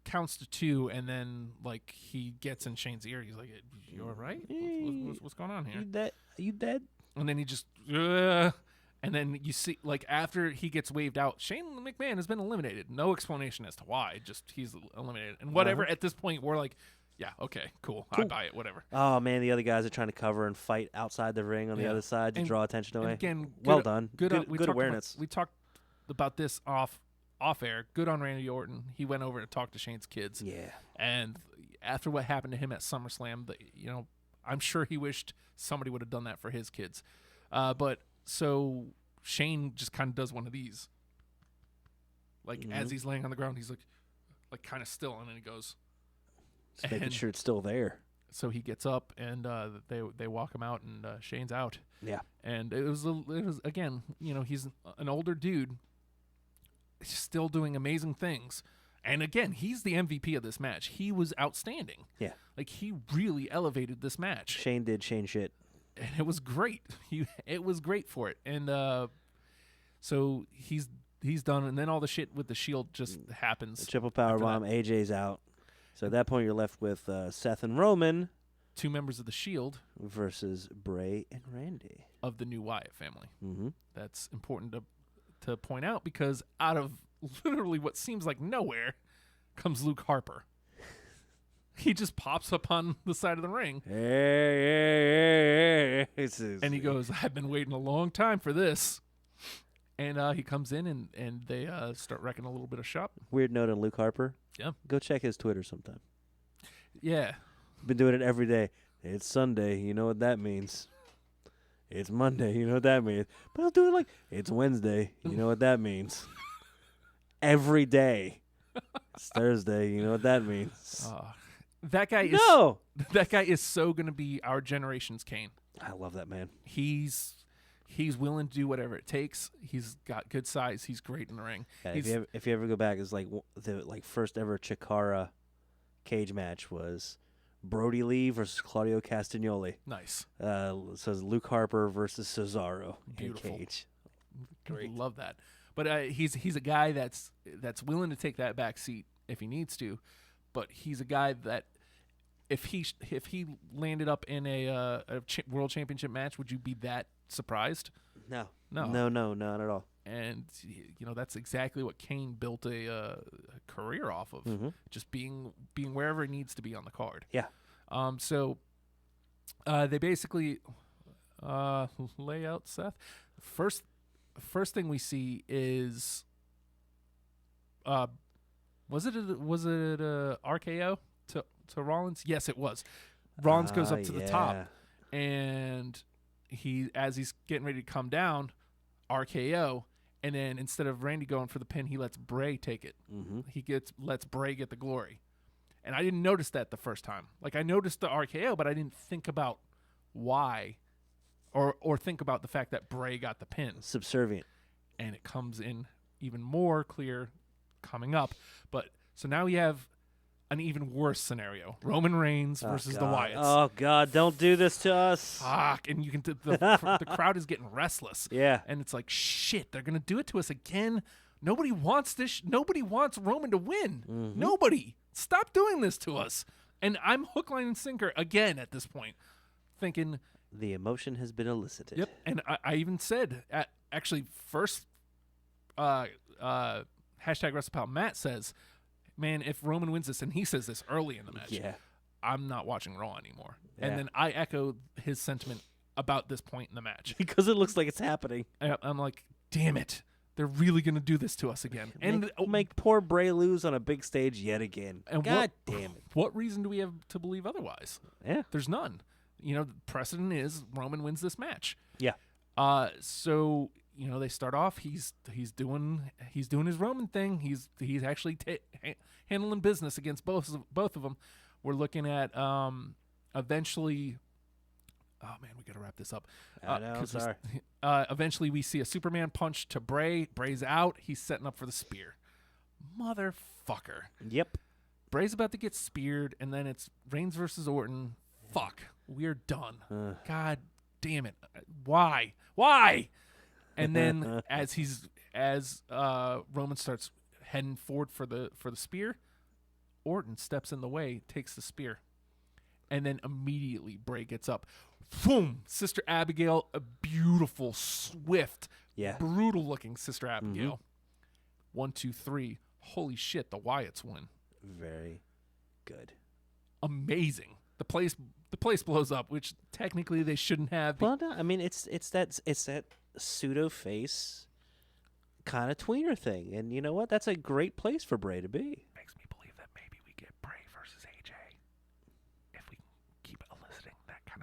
counts to 2, and then, like, he gets in Shane's ear. He's like, "You all right? What's going on here?" You dead? And then he just, and then you see, like, after he gets waved out, Shane McMahon has been eliminated. No explanation as to why. Just he's eliminated. And whatever. At this point, we're like, yeah, okay, cool. I buy it. Whatever. Oh man, the other guys are trying to cover and fight outside the ring on the Yeah. other side to And- draw attention And away. again, well good- done. Good, we good talked awareness. we talked about this off air. Good on Randy Orton. He went over to talk to Shane's kids. Yeah. And after what happened to him at SummerSlam, I'm sure he wished somebody would have done that for his kids. But so Shane just kind of does one of these. Like as he's laying on the ground, he's like kind of still, and then he goes. Just making and sure it's still there. So he gets up, and they walk him out, and Shane's out. Yeah. And it was again, he's an older dude, still doing amazing things. And again, he's the MVP of this match. He was outstanding. Yeah. Like he really elevated this match. Shane did Shane shit. And it was great. It was great for it. And so he's done, and then all the shit with the Shield just happens. The triple powerbomb, AJ's out. So at that point, you're left with Seth and Roman. 2 members of the Shield. Versus Bray and Randy. Of the new Wyatt family. Mm-hmm. That's important to point out because out of literally what seems like nowhere comes Luke Harper. He just pops up on the side of the ring. Hey. And he goes, I've been waiting a long time for this. And he comes in and they start wrecking a little bit of shop. Weird note on Luke Harper. Yeah. Go check his Twitter sometime. Yeah. Been doing it every day. It's Sunday. You know what that means. It's Monday. You know what that means. But I'll do it like, it's Wednesday. You know what that means. Every day. It's Thursday. You know what that means. That guy is No! That guy is so going to be our generation's Kane. I love that man. He's willing to do whatever it takes. He's got good size. He's great in the ring. Yeah, if you ever go back, it's like the first ever Chikara cage match was Brody Lee versus Claudio Castagnoli. Nice. So it's Luke Harper versus Cesaro Beautiful. in cage. Great. Love that. But he's a guy that's willing to take that back seat if he needs to. But he's a guy that if he landed up in a world championship match, would you be that surprised? No, No. not at all. And that's exactly what Kane built a career off of, just being wherever it needs to be on the card. Yeah. So they basically lay out Seth. First thing we see is was it a RKO to Rollins? Yes, it was. Rollins goes up to the top, and as he's getting ready to come down, RKO, and then instead of Randy going for the pin, he lets Bray take it. Mm-hmm. He lets Bray get the glory, and I didn't notice that the first time. Like I noticed the RKO, but I didn't think about why, or think about the fact that Bray got the pin. Subservient, and it comes in even more clear coming up. But so now we have an even worse scenario: Roman Reigns versus the Wyatts. Oh God! Don't do this to us. Fuck! And you can the crowd is getting restless. Yeah. And it's like shit. They're gonna do it to us again. Nobody wants this. Nobody wants Roman to win. Mm-hmm. Nobody. Stop doing this to us. And I'm hook, line, and sinker again at this point, thinking the emotion has been elicited. Yep. And I even said actually first. Hashtag Wrestlepal Matt says, man, if Roman wins this, and he says this early in the match, I'm not watching Raw anymore. Yeah. And then I echo his sentiment about this point in the match. Because it looks like it's happening. I'm like, damn it. They're really going to do this to us again. And make poor Bray lose on a big stage yet again. And God damn it. What reason do we have to believe otherwise? Yeah. There's none. The precedent is Roman wins this match. Yeah. So they start off. He's doing his Roman thing. He's actually handling business against both of them. We're looking at eventually. Oh man, we gotta wrap this up. I know. Sorry. Eventually, we see a Superman punch to Bray. Bray's out. He's setting up for the spear. Motherfucker. Yep. Bray's about to get speared, and then it's Reigns versus Orton. Fuck. We're done. God damn it. Why? And then as Roman starts heading forward for the spear, Orton steps in the way, takes the spear, and then immediately Bray gets up. Boom! Sister Abigail, a beautiful, swift, brutal-looking Sister Abigail. 1, 2, 3. Holy shit! The Wyatts win. Very good. Amazing. The place blows up, which technically they shouldn't have. Well, no, I mean it's that pseudo face kind of tweener thing, and you know what? That's a great place for Bray to be. Makes me believe that maybe we get Bray versus AJ if we keep eliciting that kind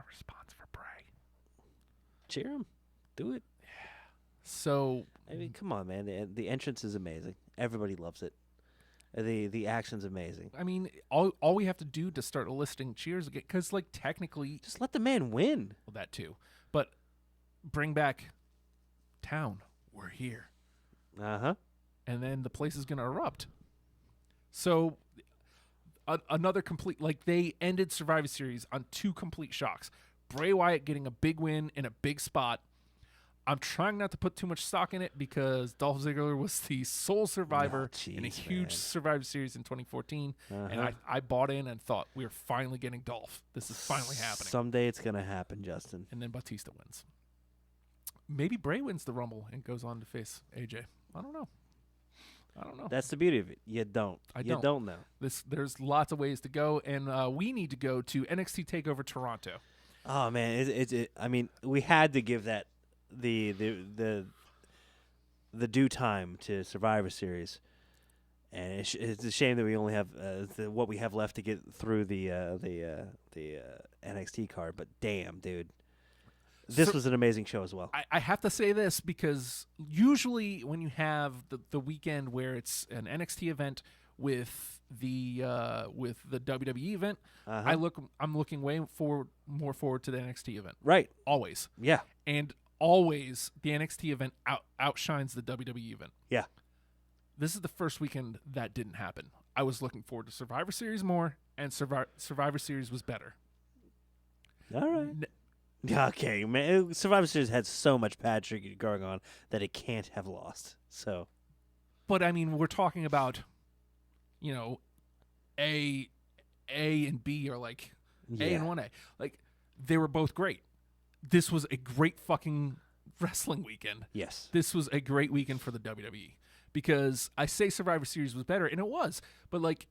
cheer him. Do it. So I mean, come on, man. The entrance is amazing. Everybody loves it. The action's amazing. I mean, all we have to do to start eliciting cheers again, because like technically, Just let the man win. well, that too, but bring back town. We're here, Uh-huh. and then the place is gonna erupt. So another complete, like they ended Survivor Series on 2 complete shocks. Bray Wyatt getting a big win in a big spot. I'm trying not to put too much stock in it because Dolph Ziggler was the sole survivor in a jeez, huge man. Survivor Series in 2014, and Uh-huh. I bought in and thought we are finally getting Dolph. This is finally happening. Someday it's gonna happen, Justin. And then Batista wins. Maybe Bray wins the Rumble and goes on to face AJ. I don't know. That's the beauty of it. You don't. You don't know. There's lots of ways to go, and we need to go to NXT Takeover Toronto. Oh man, I mean, we had to give that the due time to Survivor Series, and it's a shame that we only have what we have left to get through the NXT card. But damn, dude, this was an amazing show as well. I have to say this because usually when you have the weekend where it's an NXT event with the WWE event, Uh-huh. I'm looking more forward to the NXT event. Right? Always. Yeah. And always the NXT event outshines the WWE event. Yeah. This is the first weekend that didn't happen. I was looking forward to Survivor Series more, and Survivor Series was better. All right. Okay, man. Survivor Series had so much patrick going on that it can't have lost. So, But I mean, we're talking about, A and B are like A Yeah. and 1A. Like they were both great. This was a great fucking wrestling weekend. yes. This was a great weekend for the WWE because I say Survivor Series was better, and it was, but like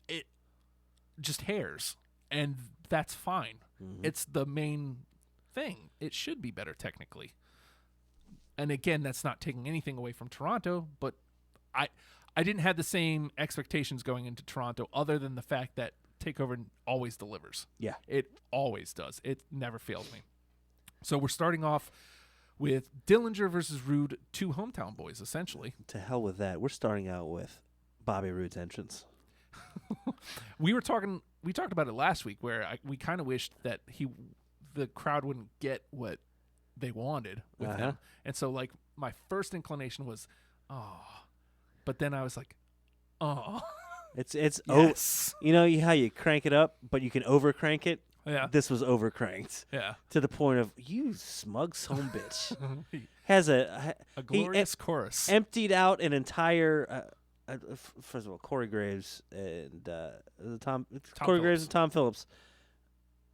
it just hairs, and that's fine. Mm-hmm. It's the main thing. It should be better technically. And again, that's not taking anything away from Toronto, but I didn't have the same expectations going into Toronto other than the fact that TakeOver always delivers. Yeah. It always does. It never fails me. So we're starting off with Dillinger versus Rude, 2 hometown boys, essentially. To hell with that. We're starting out with Bobby Roode's entrance. We talked about it last week where we kind of wished that the crowd wouldn't get what they wanted with Uh-huh. him. And so like my first inclination was, oh, but then I was like, oh, It's yes. you know how you crank it up, but you can over crank it. Yeah. This was over cranked Yeah. to the point of you smug son bitch. A Has a glorious chorus. emptied out an entire. First of all, Corey Graves and Corey Graves Phillips. and Tom Phillips.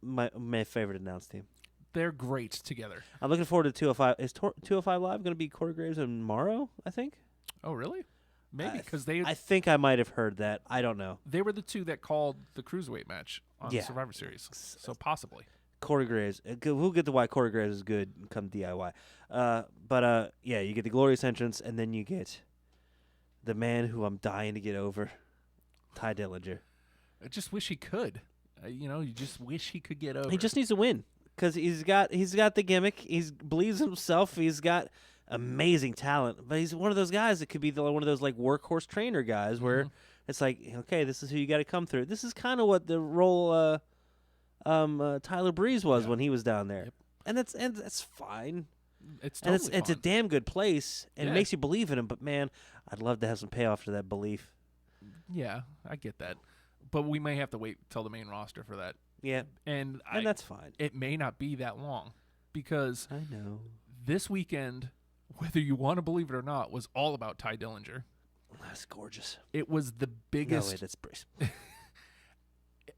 My favorite announced team. They're great together. I'm looking forward to 205. Is 205 Live going to be Corey Graves and Morrow? I think. Oh, really? Maybe because I think I might have heard that. I don't know. they were the 2 that called the cruiserweight match on Yeah. Survivor Series. So possibly. Corey Graves. We'll get to why Corey Graves is good come DIY. But yeah, you get the glorious entrance, and then you get the man who I'm dying to get over, Ty Dillinger. I just wish he could. You just wish he could get over. He just needs to win because he's got the gimmick. He believes in himself. He's got amazing talent, but he's one of those guys that could be one of those like workhorse trainer guys where it's like, okay, this is who you got to come through. This is kind of what the role Tyler Breeze was when he was down there, and that's fine. It's And totally it's a fun. damn good place, and Yeah. it makes you believe in him. But man, I'd love to have some payoff to that belief. Yeah, I get that. But we may have to wait till the main roster for that. Yeah, And that's fine. it may not be that long because I know. this weekend, whether you want to believe it or not, was all about Ty Dillinger. That's gorgeous. It was the No biggest. way, that's Breeze.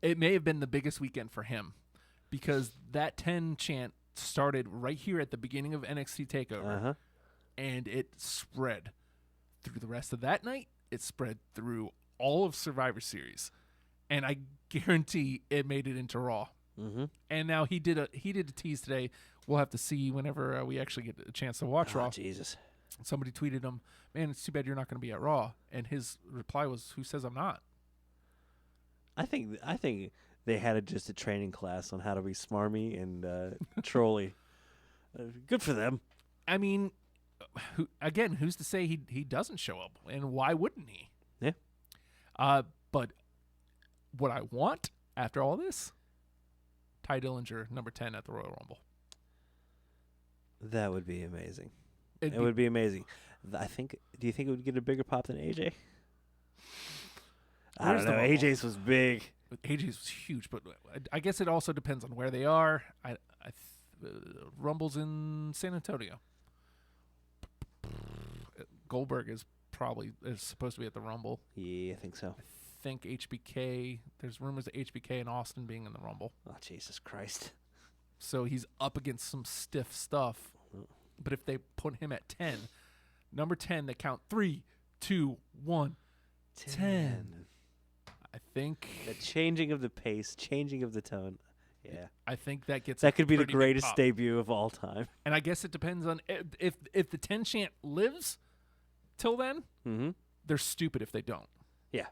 It may have been the biggest weekend for him because that 10 chant started right here at the beginning of NXT TakeOver. Uh-huh. And it spread through the rest of that night. It spread through all of Survivor Series, and I guarantee it made it into Raw. Mm-hmm. And now he did a tease today. We'll have to see whenever we actually get a chance to watch Raw. Oh, Jesus. Somebody tweeted him, "Man, it's too bad you're not going to be at Raw." And his reply was, "Who says I'm not?" I think they had just a training class on how to be smarmy and trolly. Good for them. I mean, who's to say he doesn't show up, and why wouldn't he? Yeah. But what I want after all this, Ty Dillinger, number 10 at the Royal Rumble. That would be amazing. It'd It would be amazing. Do you think it would get a bigger pop than AJ? I Where's don't know. the Rumble? AJ's was big. AJ's was huge, but I guess it also depends on where they are. Rumble's in San Antonio. Goldberg is supposed to be at the Rumble. Yeah, I think so. I think HBK. There's rumors of HBK and Austin being in the Rumble, Oh, Jesus Christ. so he's up against some stiff stuff. But if they put him at 10, number 10, they count 3, 2, 1, 10. I think The changing of the pace, changing of the tone. Yeah. I think that gets That a could be the pretty big greatest pop. debut of all time. And I guess it depends on if the 10 chant lives till then. Mm-hmm. They're stupid if they don't, Yeah.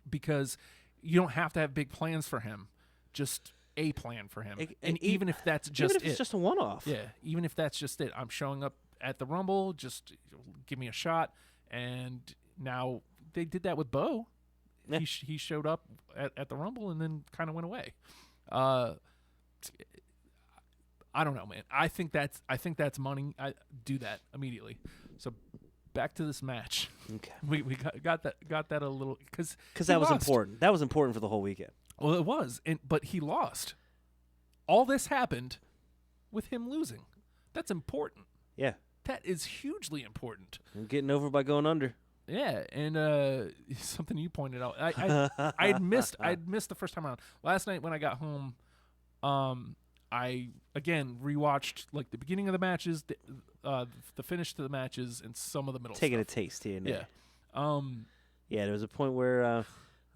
because you don't have to have big plans for him, just a plan for him. And even if that's just Even if it's just a one-off. yeah, even if that's just it, I'm showing up at the Rumble, just give me a shot. And now they did that with Bo. Yeah. He showed up at the Rumble and then kind of went away. I don't know, man. I think that's money. I do that immediately. So back to this match. Okay. We got that a little because That was important. That was important for the whole weekend. Well, it was, but he lost. All this happened with him losing. That's important. Yeah. That is hugely important. I'm getting over by going under. Yeah, and something you pointed out. I'd missed the first time around. Last night when I got home, I again rewatched like the beginning of the matches, the finish to the matches, and some of the middle. Taking stuff. a taste here and there. Yeah. Yeah, there was a point where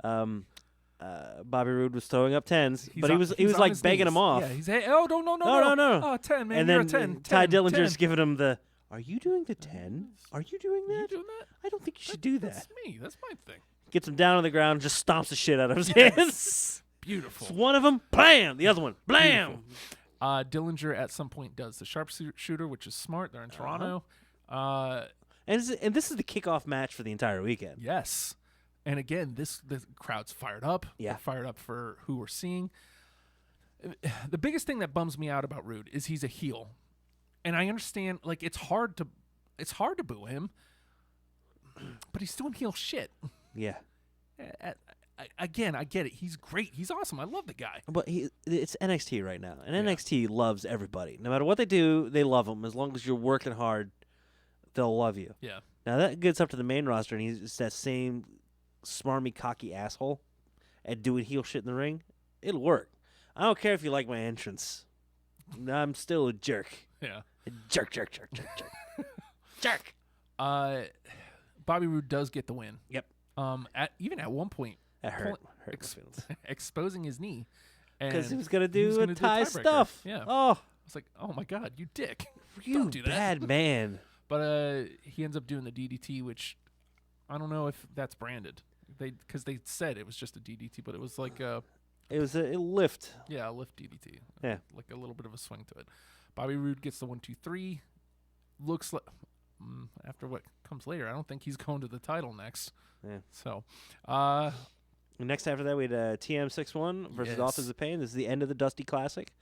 Bobby Roode was throwing up 10s, but he was on like his begging knees. him off. Yeah, he's no. No. Oh, 10, man. And You're then a 10. Ty 10, Dillinger's 10. giving him the, are you doing the 10? Are you doing that? You doing that? I don't think you should do that. That's me. That's my thing. Gets him down on the ground, just stomps the shit out of his hands. Beautiful. It's one of them, blam! The other one, blam! Beautiful. Dillinger at some point does the sharpshooter, which is smart. They're in Toronto. And this is the kickoff match for the entire weekend. Yes. And again, the crowd's fired up. Yeah. They're fired up for who we're seeing. The biggest thing that bums me out about Rude is he's a heel. And I understand, like, it's hard to boo him, but he's doing heel shit. Yeah. Again, I get it. He's great. He's awesome. I love the guy. But it's NXT right now, and NXT loves everybody. No matter what they do, they love them. As long as you're working hard, they'll love you. Yeah. Now that gets up to the main roster, and he's that same smarmy, cocky asshole at doing heel shit in the ring. It'll work. I don't care if you like my entrance. I'm still a jerk. Yeah. A jerk. Jerk. Bobby Roode does get the win. Yep. Even at one point, That hurt. Pull- Hurt my feelings. exposing his knee. Because he And was gonna he was do gonna a do tie tiebreaker. stuff. Yeah. Oh, It's like, oh my God, you dick. you Don't do that. bad man. But he ends up doing the DDT, which I don't know if that's branded. Because they said it was just a DDT, but it was like a lift. lift DDT. Yeah. Like a little bit of a swing to it. Bobby Roode gets the 1-2-3. Looks like after what comes later, I don't think he's going to the title next. Yeah. So, Next after that, we had TM61 versus Yes. Authors of Pain. This is the end of the Dusty Classic.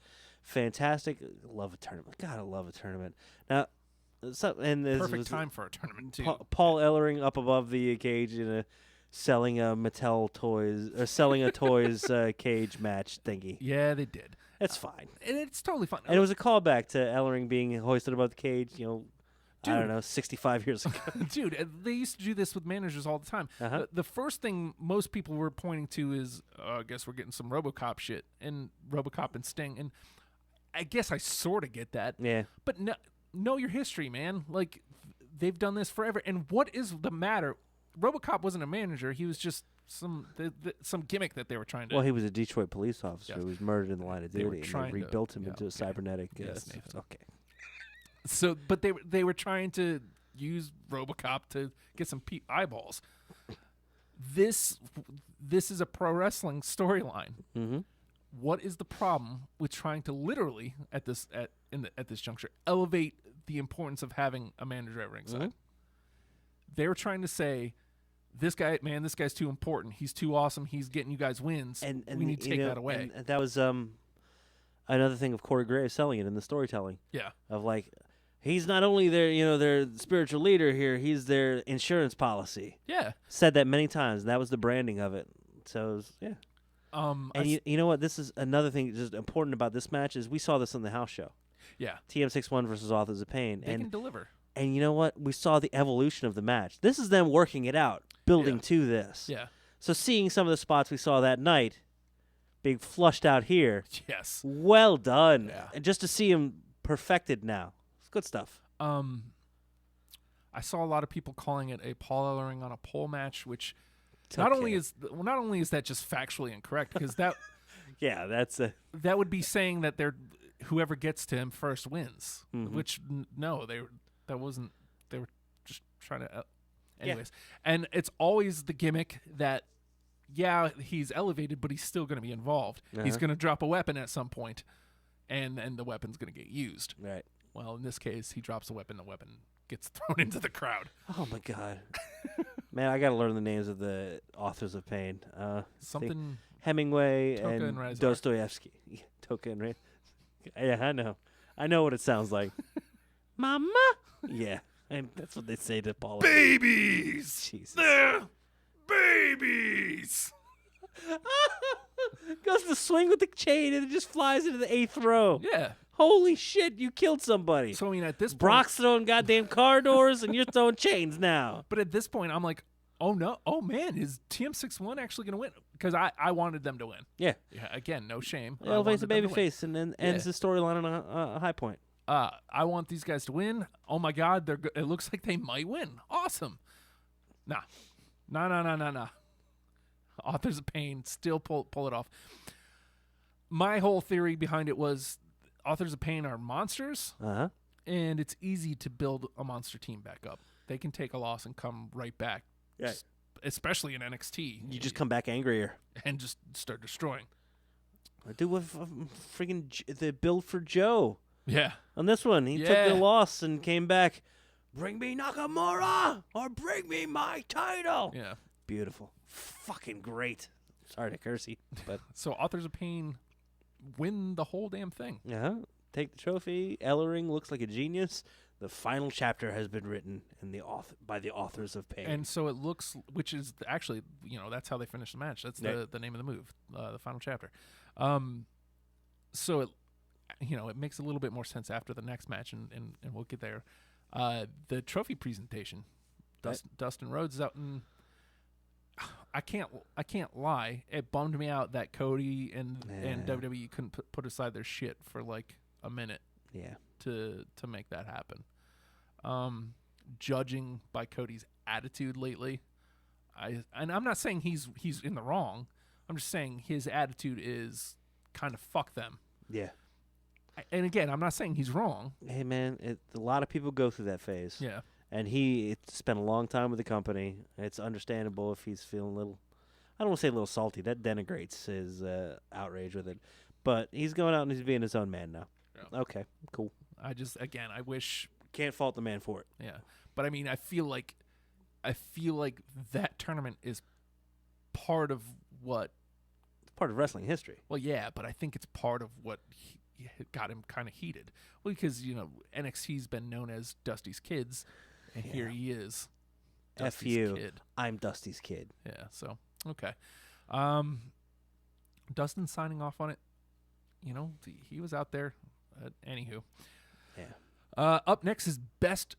Fantastic. Love a tournament. Gotta love a tournament. Now, this perfect was time for a tournament too. Paul Ellering up above the cage in a selling a Mattel toys or selling a toys cage match thingy. Yeah, they did. That's fine. And it's totally fine. And it was a callback to Ellering being hoisted above the cage. I Dude. don't know, 65 years ago. Dude, they used to do this with managers all the time. Uh-huh. The first thing most people were pointing to is, I guess we're getting some RoboCop shit and RoboCop and Sting. And I guess I sort of get that. Yeah. But know your history, man. Like, they've done this forever. And what is the matter? RoboCop wasn't a manager. He was just some gimmick that they were trying to. Well, he was a Detroit police officer Yes. who was murdered in the line of They were duty, and trying they to- rebuilt him yeah, into a okay. cybernetic. Yes, Nathan. Okay. So, but they were trying to use RoboCop to get some eyeballs. This is a pro wrestling storyline. Mm-hmm. What is the problem with trying to literally at at this juncture, elevate the importance of having a manager at ringside. They're trying to say, this guy's too important. He's too awesome. He's getting you guys wins. And we need to take that away. And that was another thing of Corey Graves selling it in the storytelling. Yeah. Of like, he's not only their spiritual leader here, he's their insurance policy. Yeah. Said that many times, and that was the branding of it. So, it was, yeah. And you know what? This is another thing just important about this match is we saw this on the house show. Yeah. TM61 versus Authors of Pain. They can deliver. And you know what? We saw the evolution of the match. This is them working it out, building to this. Yeah. So seeing some of the spots we saw that night being flushed out here. Yes. Well done. Yeah. And just to see him perfected now. It's good stuff. I saw a lot of people calling it a Paul Ellering on a pole match, which not only is that just factually incorrect, because that yeah, that would be saying that whoever gets to him first wins, which no, that wasn't. They were just trying to. Anyways, and it's always the gimmick that, yeah, he's elevated, but he's still going to be involved. He's going to drop a weapon at some point, and the weapon's going to get used. Right. Well, in this case, he drops a weapon. The weapon gets thrown into the crowd. Oh my God, man! I got to learn the names of the Authors of Pain. Something Hemingway Toka and and Dostoevsky. Toka and Ray. Yeah, I know what it sounds like. Mama. Yeah, and that's what they say to Paul. Babies! Jesus. They're babies! Goes to swing with the chain and it just flies into the 8th row. Yeah. Holy shit, you killed somebody. So I mean, at this point, Brock's throwing goddamn car doors and you're throwing chains now. But at this point, I'm like, oh no, oh man, is TM61 actually going to win? Because I wanted them to win. Yeah. Again, no shame. It elevates the babyface and then ends the storyline on a high point. I want these guys to win. Oh my God, it looks like they might win. Awesome. Nah. Authors of Pain still pull it off. My whole theory behind it was Authors of Pain are monsters, and it's easy to build a monster team back up. They can take a loss and come right back, especially in NXT. You just come back angrier and just start destroying. I do with friggin' the build for Joe. Yeah. On this one, he took the loss and came back. Bring me Nakamura or bring me my title. Yeah. Beautiful. Fucking great. Sorry to curse you, but so Authors of Pain win the whole damn thing. Yeah. Take the trophy. Ellering looks like a genius. The final chapter has been written in by the Authors of Pain. And so it looks, which is actually, that's how they finish the match. That's the name of the move, the final chapter. So it, it makes a little bit more sense after the next match, and we'll get there. The trophy presentation, Dustin Rhodes is out, and I can't lie. It bummed me out that Cody and WWE couldn't put aside their shit for like a minute. Yeah. To make that happen. Judging by Cody's attitude lately, and I'm not saying he's in the wrong. I'm just saying his attitude is kind of fuck them. Yeah. And again, I'm not saying he's wrong. Hey man, a lot of people go through that phase. Yeah. And he spent a long time with the company. It's understandable if he's feeling a little, I don't want to say a little salty. That denigrates his outrage with it. But he's going out and he's being his own man now. Yeah. Okay, cool. I wish. Can't fault the man for it. Yeah. But I mean, I feel like that tournament is part of what. It's part of wrestling history. Well, yeah, but I think it's part of what got him kind of heated. Well, because, NXT's been known as Dusty's Kids. And here he is. Dusty's kid. I'm Dusty's kid. Yeah, so, okay. Dustin signing off on it. He was out there. Anywho. Yeah. Up next is best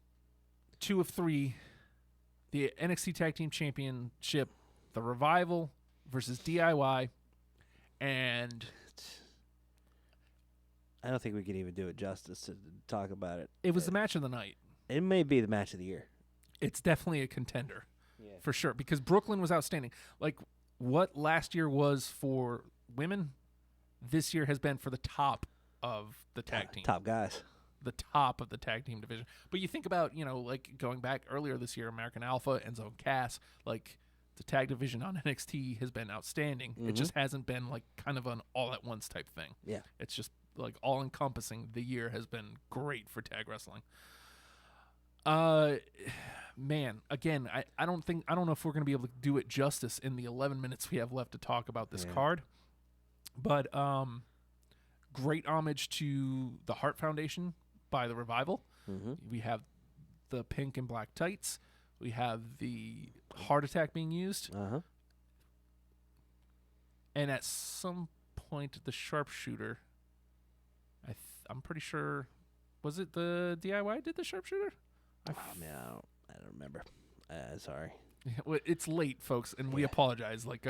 2 of 3. The NXT Tag Team Championship. The Revival versus DIY. And I don't think we can even do it justice to talk about it. It was the match of the night. It may be the match of the year. It's definitely a contender, for sure, because Brooklyn was outstanding. Like what last year was for women, this year has been for the top of the tag team. Top guys. The top of the tag team division. But you think about, like going back earlier this year, American Alpha, Enzo and Cass, like the tag division on NXT has been outstanding. Mm-hmm. It just hasn't been like kind of an all-at-once type thing. Yeah. It's just like all encompassing, the year has been great for tag wrestling. Man, again, I don't know if we're gonna be able to do it justice in the 11 minutes we have left to talk about this card. But great homage to the Hart Foundation by the Revival. We have the pink and black tights. We have the heart attack being used. And at some point, the sharpshooter, I'm pretty sure, was it the DIY did the sharpshooter? I don't remember. Sorry. Well, it's late, folks, and we apologize. Like,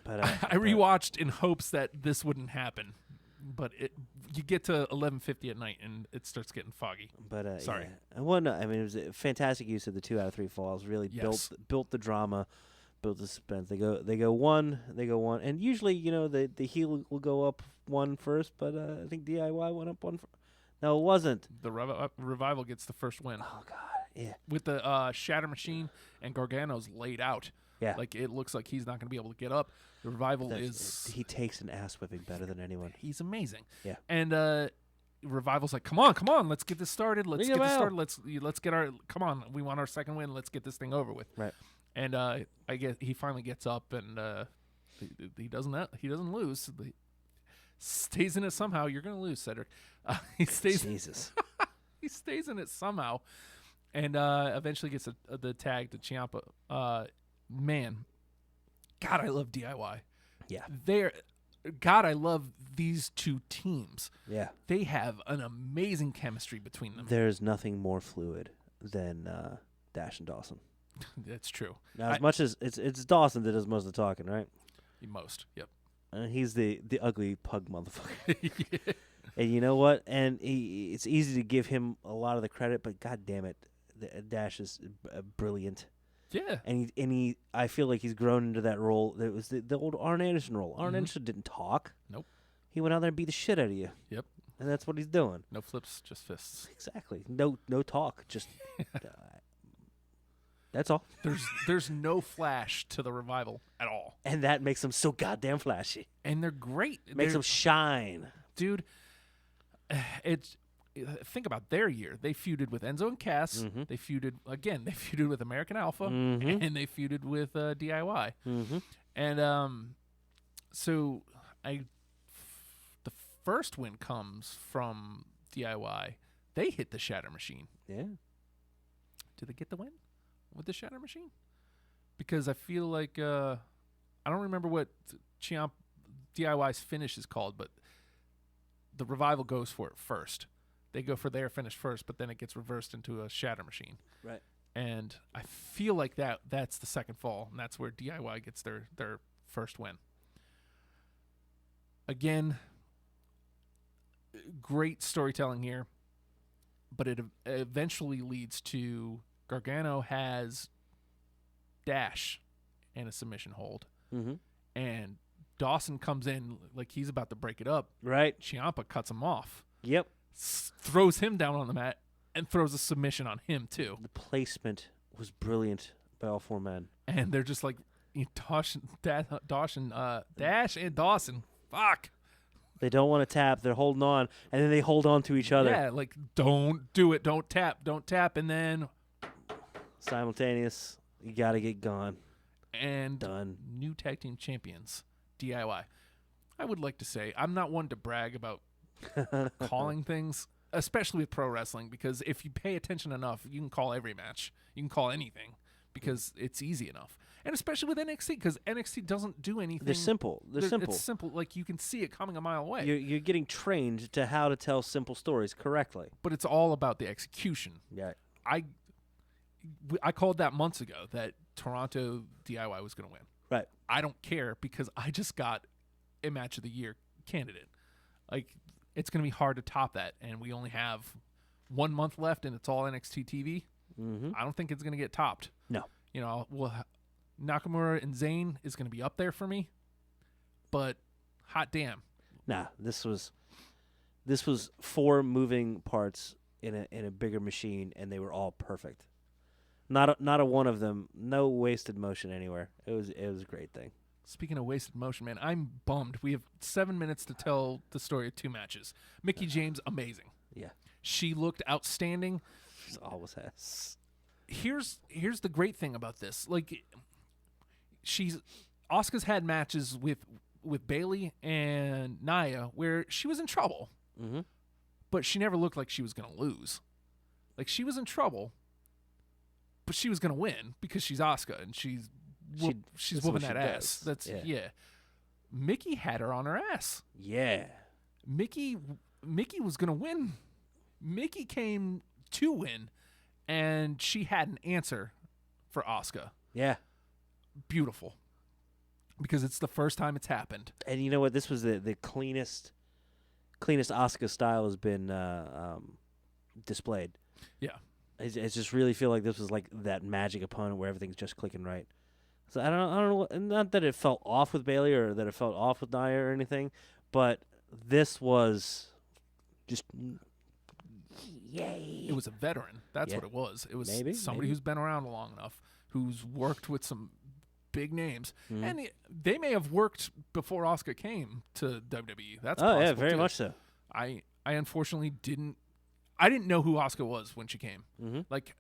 But I rewatched in hopes that this wouldn't happen, but you get to 11:50 at night and it starts getting foggy. But sorry. Yeah. Well, no, I mean, it was a fantastic use of the 2 out of 3 falls. Really built the drama, built the suspense. They go one, and usually the heel will go up one first, but I think DIY went up one. No, it wasn't. The Revival gets the first win. Oh God, yeah. With the Shatter Machine and Gargano's laid out. Yeah. Like, it looks like he's not going to be able to get up. The Revival he takes an ass whipping better than anyone. He's amazing. Yeah. And Revival's like, come on, let's get this started. Let's Ring get him this out. started. Let's get come on, we want our second win. Let's get this thing over with. Right. And I guess he finally gets up and he doesn't lose. He stays in it somehow. You're going to lose, Cedric. He stays. Jesus. He stays in it somehow, and eventually gets the tag to Ciampa. Man, God, I love DIY. Yeah. God, I love these two teams. Yeah. They have an amazing chemistry between them. There's nothing more fluid than Dash and Dawson. That's true. Now, as much as it's Dawson that does most of the talking, right? Most, yep. He's the ugly pug motherfucker. And you know what? And it's easy to give him a lot of the credit, but God damn it, Dash is brilliant. Yeah. And he I feel like he's grown into that role. That was the old Arn Anderson role. Arn Anderson didn't talk. Nope. He went out there and beat the shit out of you. Yep. And that's what he's doing. No flips, just fists. Exactly. No talk. Just that's all. There's no flash to the Revival at all. And that makes them so goddamn flashy. And they're great. Makes them shine. Dude, think about their year. They feuded with Enzo and Cass. They feuded with American Alpha, and they feuded with DIY. And so the first win comes from DIY. They hit the Shatter Machine. Yeah. Did they get the win with the Shatter Machine? Because I feel like I don't remember what DIY's finish is called, but the Revival goes for it first. They go for their finish first, but then it gets reversed into a Shatter Machine. Right. And I feel like that's the second fall, and that's where DIY gets their first win. Again, great storytelling here, but it eventually leads to Gargano has Dash in a submission hold, and Dawson comes in like he's about to break it up. Right. Ciampa cuts him off. Yep. Throws him down on the mat and throws a submission on him too. The placement was brilliant by all four men. And they're just like Dash and Dawson. Fuck. They don't want to tap. They're holding on, and then they hold on to each other. Yeah, like don't do it. Don't tap, and then simultaneous. You gotta get gone. And done. New tag team champions, DIY. I would like to say I'm not one to brag about calling things, especially with pro wrestling, because if you pay attention enough, you can call every match. You can call anything because it's easy enough. And especially with NXT, because NXT doesn't do anything. They're simple. They're simple. It's simple. Like, you can see it coming a mile away. You're getting trained to how to tell simple stories correctly. But it's all about the execution. Yeah. I called that months ago that Toronto DIY was going to win. Right. I don't care because I just got a match of the year candidate. Like, it's going to be hard to top that, and we only have 1 month left, and it's all NXT TV. I don't think it's going to get topped. No. You know, Nakamura and Zayn is going to be up there for me, but hot damn. Nah, this was 4 moving parts in a bigger machine, and they were all perfect. Not a one of them, no wasted motion anywhere. It was a great thing. Speaking of wasted motion, man, I'm bummed. We have 7 minutes to tell the story of 2 matches. Mickey James, amazing. Yeah. She looked outstanding. She always has. Here's the great thing about this. Like, Asuka's had matches with Bailey and Nia where she was in trouble, but she never looked like she was gonna lose. Like, she was in trouble, but she was gonna win because she's Asuka and she's whooping that ass. That's yeah. Mickey had her on her ass. Yeah. Mickey was gonna win. Mickey came to win, and she had an answer for Asuka. Yeah. Beautiful. Because it's the first time it's happened. And you know what? This was the cleanest Asuka style has been displayed. Yeah. I just really feel like this was like that magic opponent where everything's just clicking right. So I don't know. Not that it felt off with Bailey or that it felt off with Nia or anything, but this was just yay. It was a veteran. That's what it was. It was somebody maybe. who's been around long enough, who's worked with some big names, and they may have worked before Asuka came to WWE. That's possible, yeah, very too. much so. I unfortunately didn't know who Asuka was when she came. Like,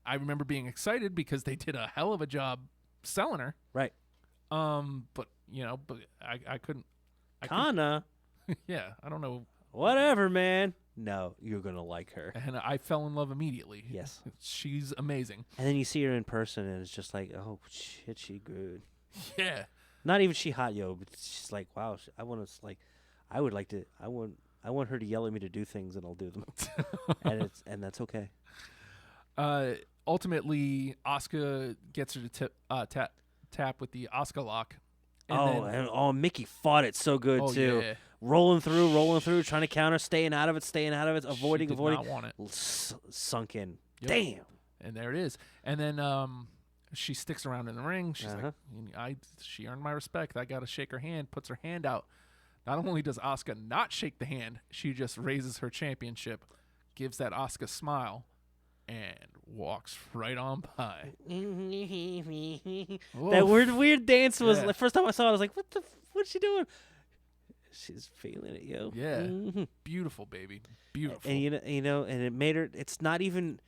I remember being excited because they did a hell of a job selling her. Right. But I couldn't. Kana. Yeah, I don't know. Whatever, man. No, you're gonna like her. And I fell in love immediately. Yes. She's amazing. And then you see her in person, and it's just like, oh shit, she good. Yeah. Not even she hot, yo, but she's like, wow. I want to I would like to. I want her to yell at me to do things, and I'll do them. and that's okay. Ultimately, Asuka gets her to tap with the Asuka lock. And Mickey fought it so good too. Yeah. Rolling through, trying to counter, staying out of it, avoiding. She did not want it. Sunk in. Yep. Damn. And there it is. And then she sticks around in the ring. She's like, she earned my respect. I got to shake her hand. Puts her hand out. Not only does Asuka not shake the hand, she just raises her championship, gives that Asuka smile, and walks right on by. That weird dance was the first time I saw it. I was like, what's she doing? She's feeling it, yo. Yeah, beautiful, baby, beautiful. And you know, and it made her. It's not even.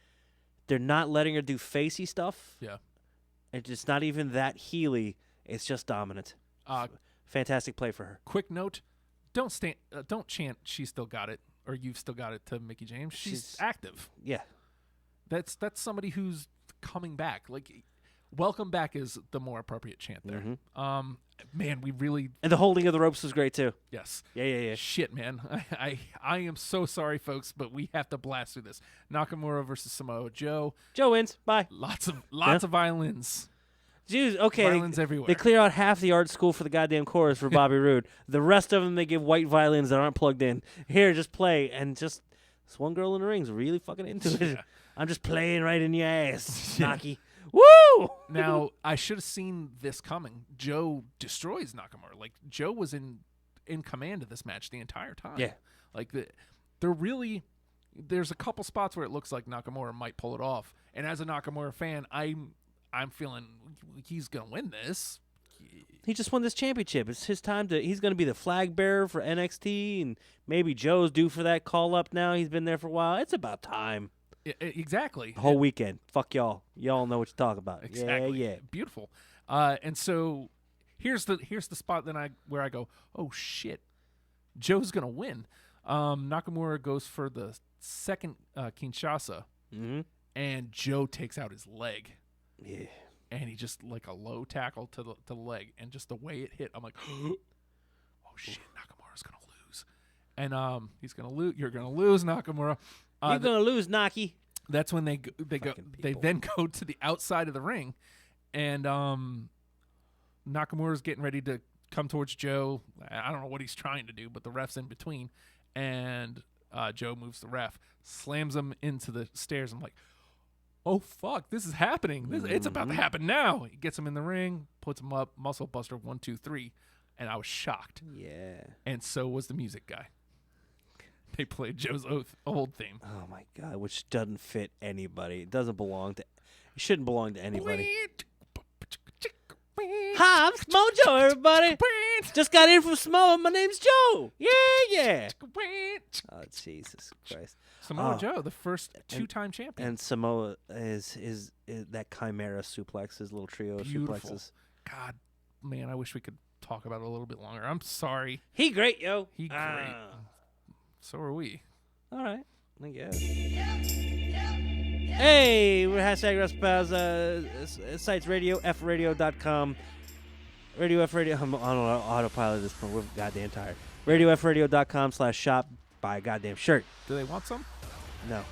They're not letting her do facey stuff. Yeah, it's not even that heely. It's just dominant. Fantastic play for her. Quick note: don't chant. She's still got it, or you've still got it to Mickey James. She's active. Yeah, that's somebody who's coming back. Like, welcome back is the more appropriate chant there. Man, we really and the holding of the ropes was great too. Yes. Yeah. Shit, man. I am so sorry, folks, but we have to blast through this. Nakamura versus Samoa Joe. Joe wins. Bye. Lots of violins. Jeez, okay. Violins everywhere. They clear out half the art school for the goddamn chorus for Bobby Roode. The rest of them, they give white violins that aren't plugged in. Here, just play. And just, this one girl in the ring's really fucking into it. Yeah. I'm just playing right in your ass, Naki. Woo! Now, I should have seen this coming. Joe destroys Nakamura. Like, Joe was in command of this match the entire time. Yeah. Like, there's a couple spots where it looks like Nakamura might pull it off. And as a Nakamura fan, I'm feeling he's going to win this. He just won this championship. It's his time he's going to be the flag bearer for NXT, and maybe Joe's due for that call up now. He's been there for a while. It's about time. Exactly. The whole weekend. Fuck y'all. Y'all know what you're talking about. Exactly. Yeah. Beautiful. And so here's the spot where I go, oh shit, Joe's going to win. Nakamura goes for the second Kinshasa, and Joe takes out his leg. Yeah. And he just, like, a low tackle to the leg, and just the way it hit, I'm like, oh shit, Nakamura's gonna lose, and he's gonna lose. You're gonna lose, Nakamura. You're gonna lose, Naki. That's when they then go to the outside of the ring, and Nakamura's getting ready to come towards Joe. I don't know what he's trying to do, but the ref's in between, and Joe moves the ref, slams him into the stairs. I'm like, oh fuck, this is happening. It's about to happen now. He gets him in the ring, puts him up, muscle buster 1, 2, 3, and I was shocked. Yeah. And so was the music guy. They played Joe's old theme. Oh my god, which doesn't fit anybody. It doesn't belong to. It shouldn't belong to anybody. Hi, I'm Smojo, everybody. Just got in from Samoa. My name's Joe. Yeah. Oh, Jesus Christ. Samoa Joe, the first two-time champion. And Samoa is that Chimera suplex, his little trio of Beautiful. suplexes. God, man, I wish we could talk about it a little bit longer. I'm sorry. He great, yo. He great. So are we. All right, I guess. Hey, we're hashtag Wrestlepals. Sites radiofradio.com. Radio F Radio. I'm on autopilot at this point. We're goddamn tired. RadioFradio.com/shop. Buy a goddamn shirt. Do they want some? No.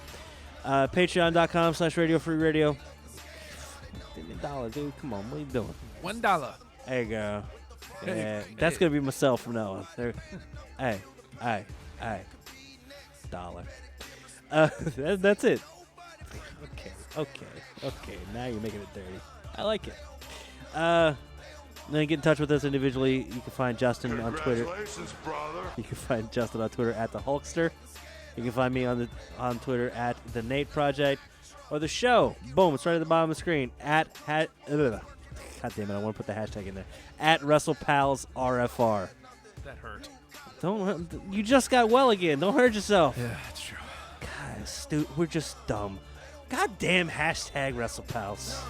Patreon.com/RadioFreeRadio. Give me $1, dude. Come on, what are you doing? $1. There you go. Hey, Yeah, hey. that's gonna be myself from now on. There. Hey, $1. That's it. Okay. Now you're making it dirty. I like it. Then get in touch with us individually. You can find Justin on Twitter. Congratulations, brother. You can find Justin on Twitter at the Hulkster. You can find me on Twitter at the Nate Project, or the show. Boom! It's right at the bottom of the screen at God damn it! I want to put the hashtag in there at Wrestlepals RFR. That hurt. You just got well again. Don't hurt yourself. Yeah, that's true. God, we're just dumb. Goddamn hashtag Wrestlepals.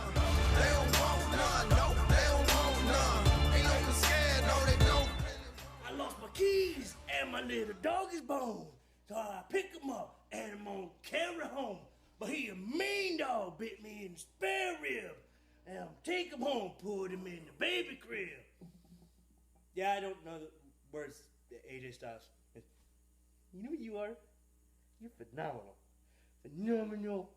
I lost my keys and my little dog is bone. So I pick him up and I'm gonna carry home. But he a mean dog, bit me in the spare rib. And I'm take him home, put him in the baby crib. Yeah, I don't know the words AJ Styles. You know what you are? You're phenomenal. Phenomenal.